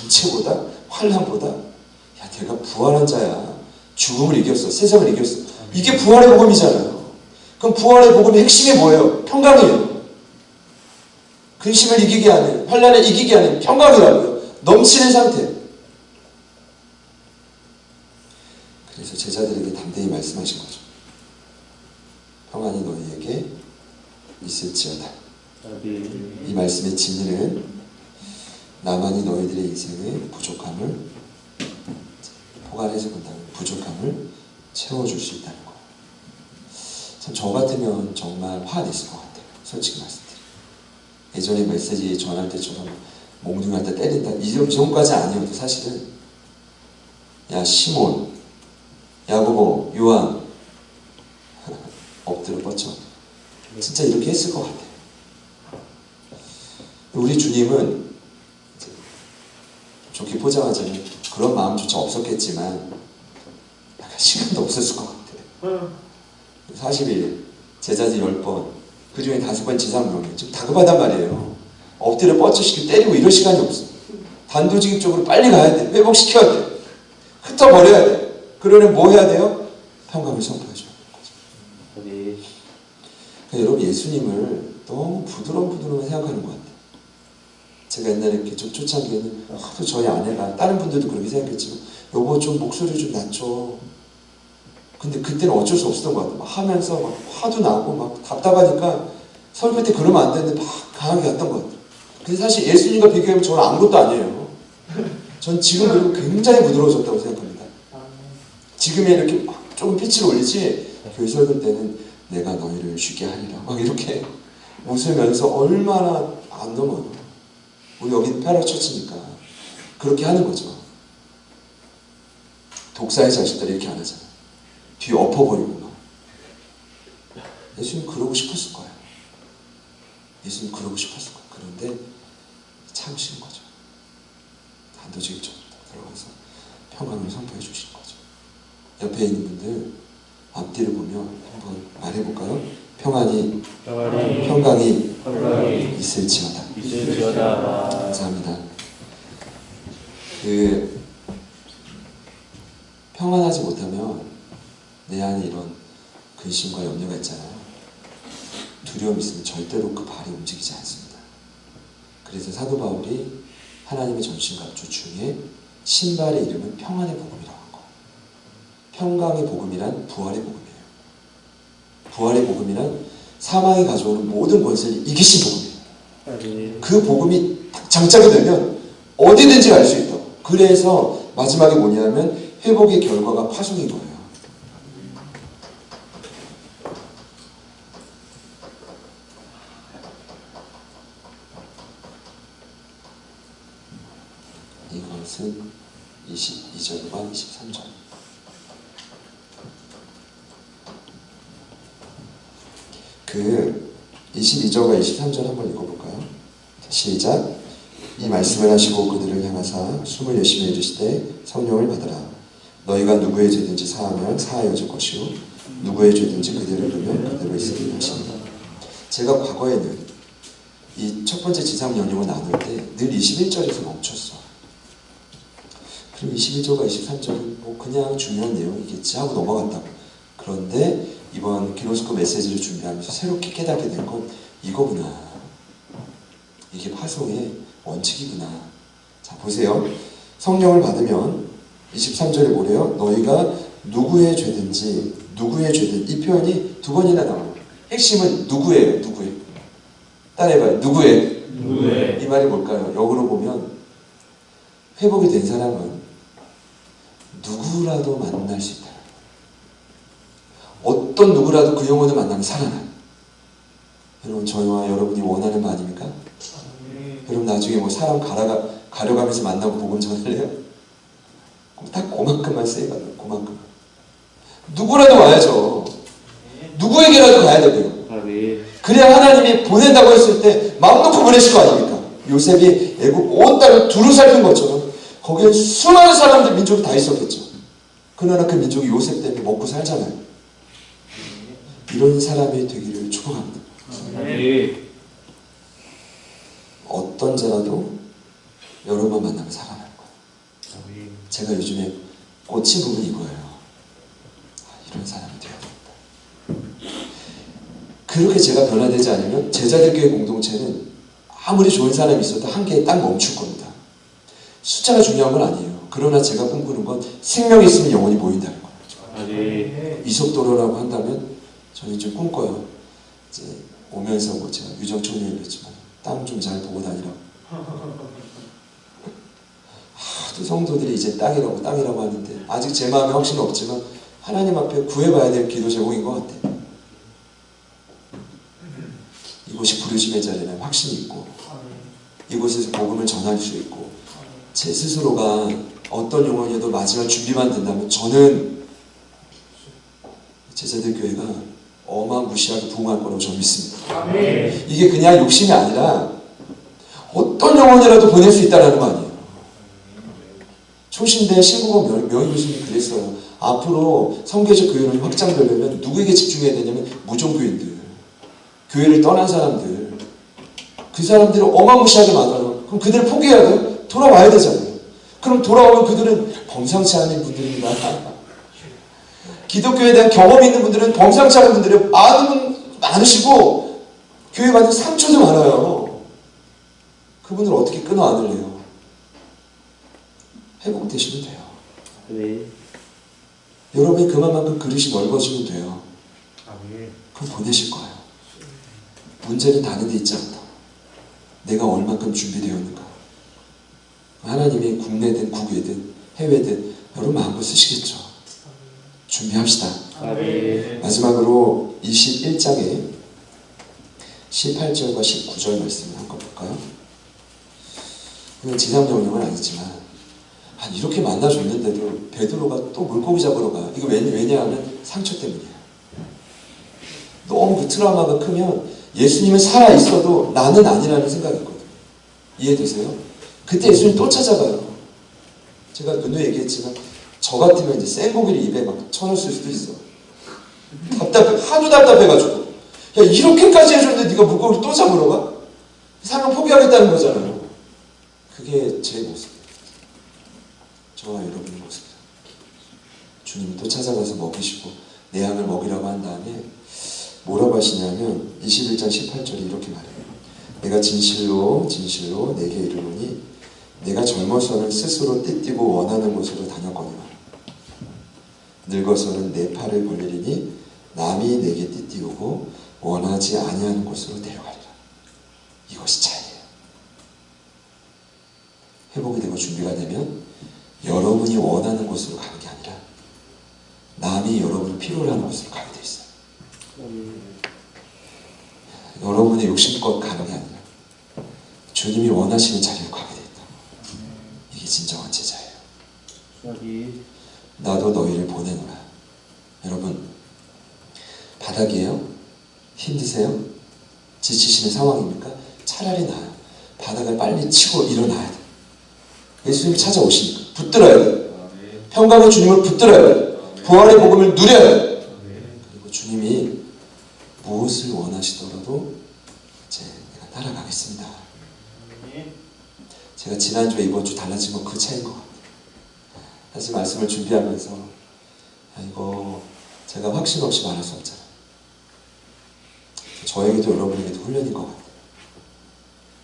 문제보다 환난보다 야 내가 부활한 자야. 죽음을 이겼어. 세상을 이겼어. 이게 부활의 복음이잖아요. 그럼 부활의 복음의 핵심이 뭐예요? 평강이에요. 근심을 이기게 하는, 환난을 이기게 하는 평강이라고요. 넘치는 상태. 그래서 제자들에게 담대히 말씀하신 거죠. 평안이 너희에게 있을지어다. 이 말씀의 진리는 나만이 너희들의 인생의 부족함을 포괄해서 본다면 부족함을 채워줄 수 있다는 거예요. 참 저 같으면 정말 화냈을 것 같아요. 솔직히 말씀드려요. 예전에 메시지 전할 때처럼 몽둥이할 때 때린다 이 정도까지 아니어도 사실은 야 시몬, 야고보, 요한 엎드려 뻗쳐 진짜 이렇게 했을 것 같아요. 우리 주님은 좋게 포장하자면 그런 마음조차 없었겠지만 약간 시간도 없었을 것 같아요. 40일, 제자들 10번, 그 중에 5번 지상명령. 좀 다급하단 말이에요. 엎드려 뻗쳐시키고 때리고 이럴 시간이 없어. 단도직입적으로 빨리 가야 돼. 회복시켜야 돼. 흩어버려야 돼. 그러면 뭐 해야 돼요? 평강을 선포해줘야 되는 거죠. 그러니까 여러분 예수님을 너무 부드러운 생각하는 것 같아요. 제가 옛날에 이렇게 좀 초창기에는 하도 저희 아내가 다른 분들도 그렇게 생각했지만 여보 좀 목소리 좀 낮춰. 근데 그때는 어쩔 수 없었던 것 같아요. 막 하면서 막 화도 나고 막 답답하니까 설교 때 그러면 안 되는데 막 강하게 갔던 것 같아요. 근데 사실 예수님과 비교하면 저는 아무것도 아니에요. 전 지금 그리고 굉장히 부드러워졌다고 생각합니다. 지금에 이렇게 막 조금 피치를 올리지 교회 설교 때는 내가 너희를 쉬게 하리라 막 이렇게 웃으면서 얼마나 안 넘어요. 우리 여기 페라처치니까 그렇게 하는 거죠. 독사의 자식들이 이렇게 안 하잖아요. 뒤 엎어버리고 막. 예수님 그러고 싶었을 거예요. 예수님 그러고 싶었을 거예요. 그런데 참으시는 거죠. 단도직입적으로 들어가서 평강을 선포해 주시는 거죠. 옆에 있는 분들 앞뒤를 보면 한번 말해볼까요? 평안이 평안이 평강이 있을지어다. 있을지어다. 감사합니다. 평안하지 못하면 내 안에 이런 근심과 염려가 있잖아요. 두려움이 있으면 절대로 그 발이 움직이지 않습니다. 그래서 사도 바울이 하나님의 전신갑주 중에 신발의 이름은 평안의 복음이라고 한 거예요. 평강의 복음이란 부활의 복음이에요. 부활의 복음이란 사망이 가져오는 모든 권세를 이기신 복음이에요. 그 복음이 딱 장착이 되면 어디든지 갈 수 있다고. 그래서 마지막에 뭐냐면 회복의 결과가 파송인 거예요. 이것은 22절과 23절. 그 22절과 23절 한번 읽어볼까요? 시작. 이 말씀을 하시고 그들을 향하사 숨을 내쉬며 이르시되 성령을 받으라. 너희가 누구의 죄든지 사하면 사하여질 것이요 누구의 죄든지 그대로 두면 그대로 있으리라 하십니다. 제가 과거에는 이 첫 번째 지상 명령을 나눌 때 늘 21절에서 멈췄어. 그럼 21절과 23절은 뭐 그냥 중요한 내용이겠지 하고 넘어갔다고. 그런데 이번 기노스코 메시지를 준비하면서 새롭게 깨닫게 된 건 이거구나. 이게 파송의 원칙이구나. 자, 보세요. 성령을 받으면 23절에 뭐래요? 너희가 누구의 죄든지 이 표현이 두 번이나 나와요. 핵심은 누구예요? 누구예요? 따라해봐요. 누구예요? 이 말이 뭘까요? 역으로 보면 회복이 된 사람은 누구라도 만날 수 있다. 어떤 누구라도 그 영혼을 만나면 살아나요. 여러분, 저와 여러분이 원하는 바 아닙니까? 여러분, 나중에 뭐 사람 가려가면서 만나고 복음 전할래요? 딱 그만큼만 세이받아요. 그만큼. 누구라도 와야죠. 누구에게라도 가야 되고요. 그래야 하나님이 보낸다고 했을 때 마음 놓고 보내실 거 아닙니까? 요셉이 애국 온 땅을 두루 살핀 것처럼 거기에 수많은 사람들, 민족이 다 있었겠죠. 그러나 그 민족이 요셉 때문에 먹고 살잖아요. 이런 사람이 되기를 축복합니다. 어떤 자라도 여러 번 만나면 살아나는 거예요. 제가 요즘에 꽂힌 부분이 이거예요. 이런 사람이 되어야 됩니다. 그렇게 제가 변화되지 않으면 제자들교회 공동체는 아무리 좋은 사람이 있어도 한계에 딱 멈출 겁니다. 숫자가 중요한 건 아니에요. 그러나 제가 꿈꾸는 건 생명이 있으면 영혼이 모인다는 거예요. 이석도로라고 한다면 저는 좀 꿈꿔요. 이제 오면서 뭐 제가 유정총리를 했지만 땅 좀 잘 보고 다니라고. 하도 성도들이 이제 땅이라고 하는데 아직 제 마음에 확신은 없지만 하나님 앞에 구해봐야 될 기도 제목인 것 같아요. 이곳이 부르심의 자리라는 확신이 있고 이곳에서 복음을 전할 수 있고 제 스스로가 어떤 영혼이어도 마지막 준비만 된다면 저는 제자들 교회가 어마무시하게 부흥할 거라고 저는 믿습니다. 이게 그냥 욕심이 아니라 어떤 영혼이라도 보낼 수 있다는 거 아니에요. 초신대 신국어 명희 교수님이 그랬어요. 앞으로 성교적 교회를 확장되려면 누구에게 집중해야 되냐면 무종교인들, 교회를 떠난 사람들, 그 사람들을 어마무시하게 많아요. 그럼 그들을 포기해야 돼요? 돌아와야 되잖아요. 그럼 돌아오면 그들은 범상치 않은 분들입니다. 기독교에 대한 경험이 있는 분들은 범상치 않은 분들이 많으시고 교회 받은 상처도 많아요. 그분을 어떻게 끊어 안을래요? 회복되시면 돼요. 여러분이 그만큼 그릇이 넓어지면 돼요. 그럼 보내실 거예요. 문제는 다른 데 있지 않다. 내가 얼만큼 준비되었는가. 하나님이 국내든 국외든 해외든 여러분 마음껏 쓰시겠죠. 준비합시다. 마지막으로 21장에 18절과 19절 말씀을 한번 볼까요? 지상명령은 아니지만 이렇게 만나줬는데도 베드로가 또 물고기 잡으러 가요. 이거 왜냐하면 상처 때문이에요. 너무 그 트라우마가 크면 예수님은 살아있어도 나는 아니라는 생각이 있거든요. 이해되세요? 그때 예수님 또 찾아가요. 제가 누누이 얘기했지만 저 같으면 이제 생고기를 입에 막 쳐넣을 수도 있어. 하도 답답해가지고. 야, 이렇게까지 해줬는데 네가 물고기를 또 잡으러 가? 사명 포기하겠다는 거잖아요. 그게 제 모습이에요. 저와 여러분의 모습이에요. 주님이 또 찾아가서 먹이시고 내 양을 먹이라고 한 다음에 뭐라고 하시냐면 21장 18절에 이렇게 말해요. 내가 진실로 진실로 내게 이르노니 내가 젊어서는 스스로 띠띠고 원하는 곳으로 다녔거니와 늙어서는 내 팔을 벌리리니 남이 내게 띠띠우고 원하지 아니하는 곳으로 데려가리라. 이것이 차이예요. 회복이 되고 준비가 되면 여러분이 원하는 곳으로 가는 게 아니라 남이 여러분을 필요로 하는 곳으로 가게 돼 있어요. 여러분의 욕심껏 가는 게 아니라 주님이 원하시는 자리로 가게 돼 있다. 이게 진정한 제자예요. 나도 너희를 보내노라. 여러분, 바닥이에요? 힘드세요? 지치시는 상황입니까? 차라리 나아요. 바닥을 빨리 치고 일어나야 돼. 예수님이 찾아오시니까 붙들어야 돼. 평강의 주님을 붙들어야 돼. 부활의 복음을 누려야 돼. 그리고 주님이 무엇을 원하시더라도 이제 내가 따라가겠습니다. 제가 지난주에 이번주 달라진 건 그 차이인 것 같아요. 사실 말씀을 준비하면서 이거 제가 확신 없이 말할 수 없잖아요. 저에게도 여러분에게도 훈련인 것 같아요.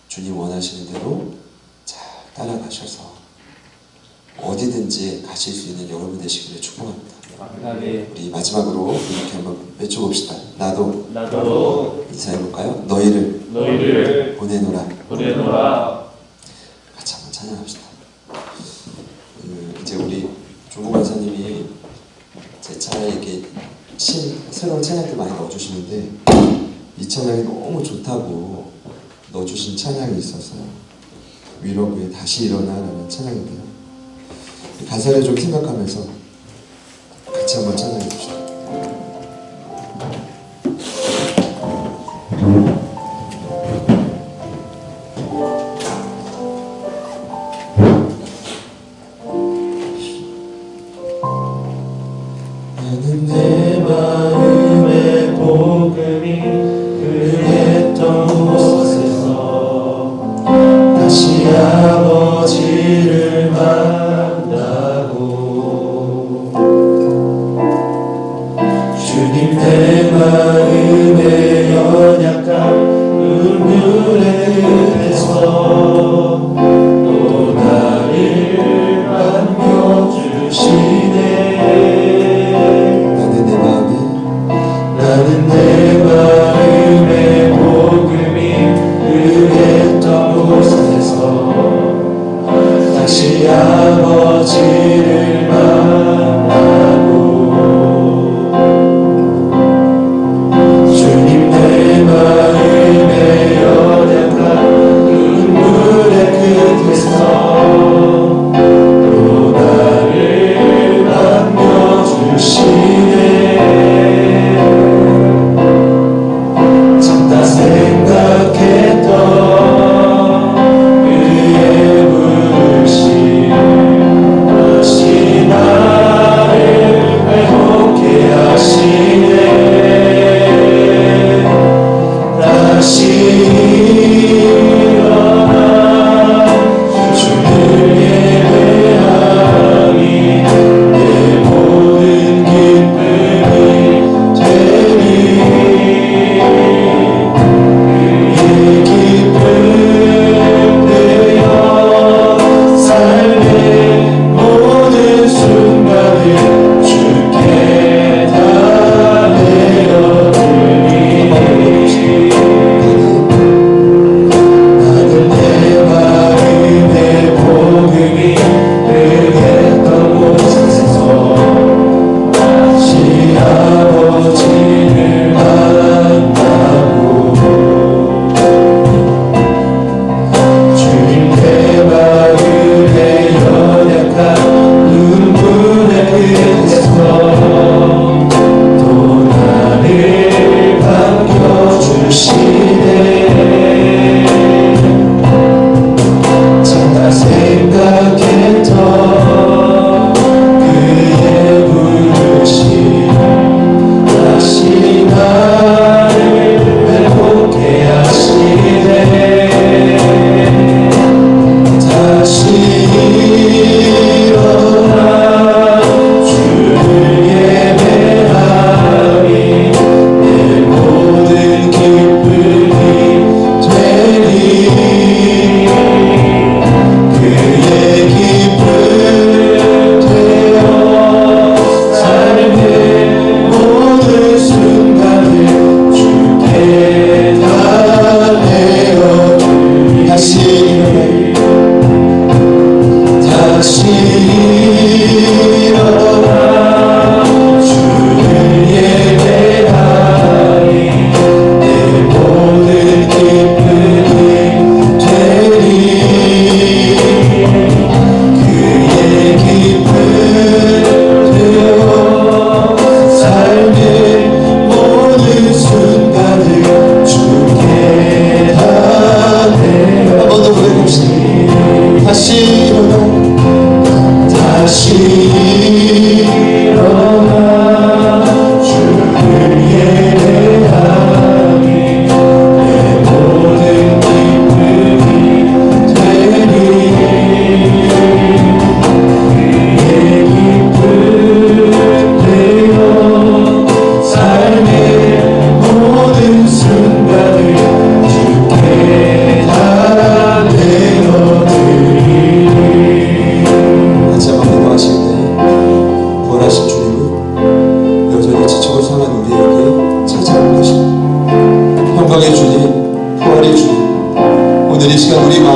주님 원하시는 대로 잘 따라가셔서 어디든지 가실 수 있는 여러분 되시기를 축복합니다. 우리 마지막으로 이렇게 한번 외쳐봅시다. 나도 인사해볼까요? 너희를 보내노라. 같이 한번 찬양합시다. 이제 우리 조무 간사님이 제 차에 이렇게 새로운 찬양들 많이 넣어주시는데 이 찬양이 너무 좋다고 넣어주신 찬양이 있어서 위로부에 다시 일어나라는 찬양인데요. 가사를 좀 생각하면서 같이 한번 찬양해 주시죠. 나는 내 마음의 복음이 그랬던 곳에서 다시 아버지를 만나고 주님 내 마음의 연약한 눈물에 의해서 또 나를 반겨주시네. 나는 내 마음의 복음이 그랬던 곳에서 다시 아버지를 만나고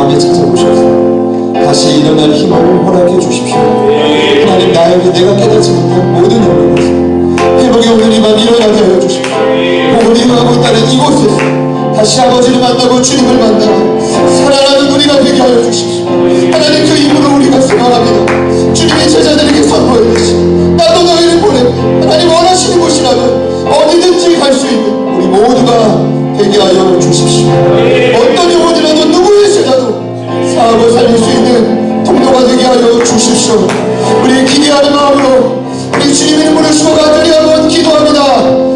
마음에 찾아오셔서 다시 일어날 힘을 허락해 주십시오. 하나님, 나에게 내가 깨닫지 못한 모든 영역에서 회복의 오늘 이 밤 일어나게 하여 주십시오. 복음이 하고 있다는 이곳에서 다시 아버지를 만나고 주님을 만나고 살아나는 우리가 되게 하여 주십시오. 하나님, 그 힘으로 우리가 소망합니다. 주님의 제자들에게 선포했듯이 나도 너희를 보내 하나님 원하시는 곳이라면 어디든지 갈 수 있는 우리 모두가 되게 하여 주십시오. 어떤 영혼이라도 누구에서라도 사업을 살릴 수 있는 통로가 되게 하여 주십시오. 우리 기대하는 마음으로 우리 주님의 이름으로 주어 간절히 한번 기도합니다.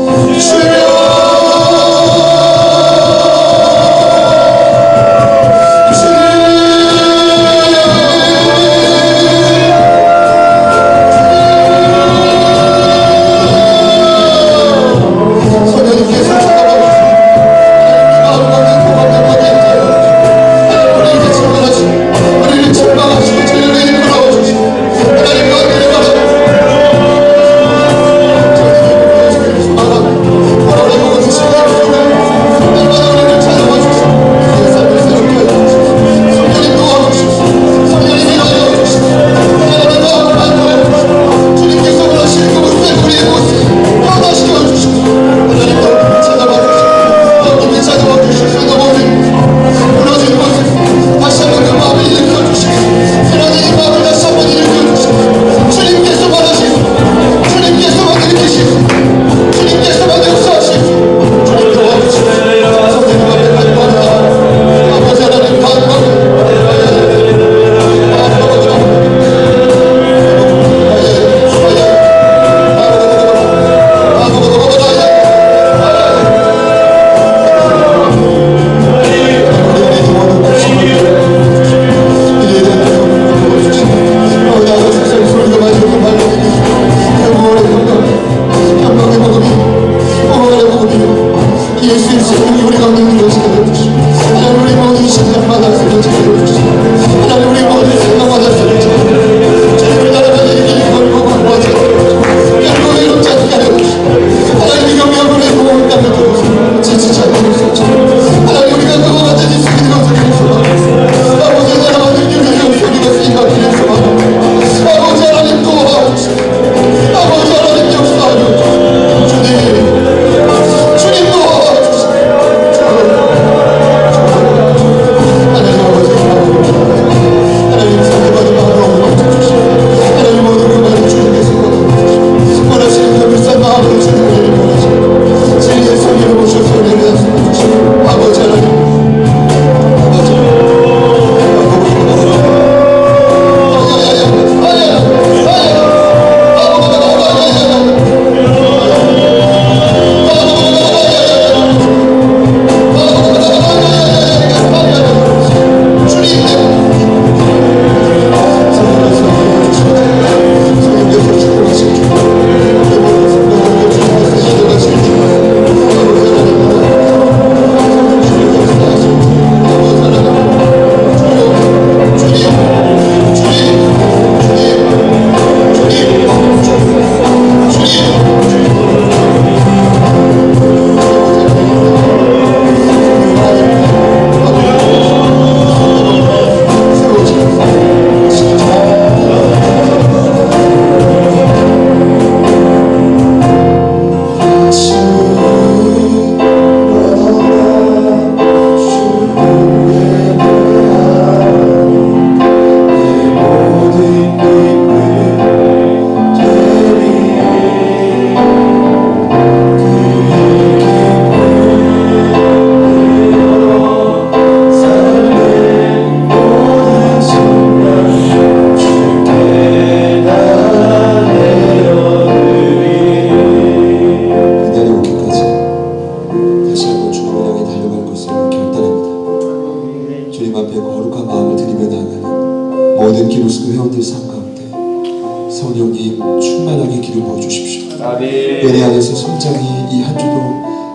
성령님 충만하게 기름 부어 주십시오. 아멘. 은혜 안에서 성장이 이 한 주도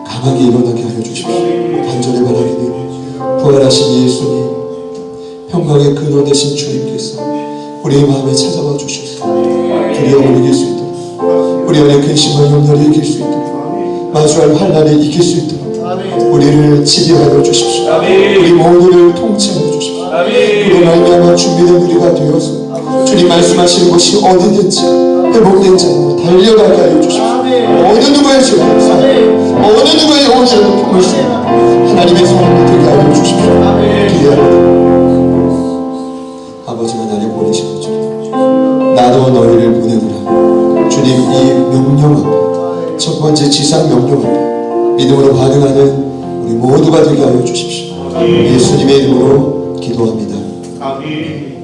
강하게 일어나게 하여 주십시오. 간절히 바라기는 부활하신 예수님, 평강의 근원 되신 주님께서 우리의 마음에 찾아와 주셔서 두려움을 이길 수 있도록, 우리 안에 근심과 염려를 이길 수 있도록, 마주할 환난을 이길 수 있도록 우리를 지배하여 주십시오. 우리 모두를 통치하여 주십시오. 우리 말미암아 준비된 우리가 되어서 주님 말씀하시는 곳이 어디든지 회복된 자로 달려가게 하여 주십시오. 어느 누구의 죄도 없사 어느 누구의 영혼이라도 품으시고 하나님의 성령을 되게 하여 주십시오. 기대합니다. 아버지가 나를 보내신 것처럼 나도 너희를 보내노라. 주님 이 명령 앞에 첫 번째 지상 명령 앞에 믿음으로 반응하는 우리 모두가 되게 하여 주십시오. 예수님의 이름으로 기도합니다. 아멘.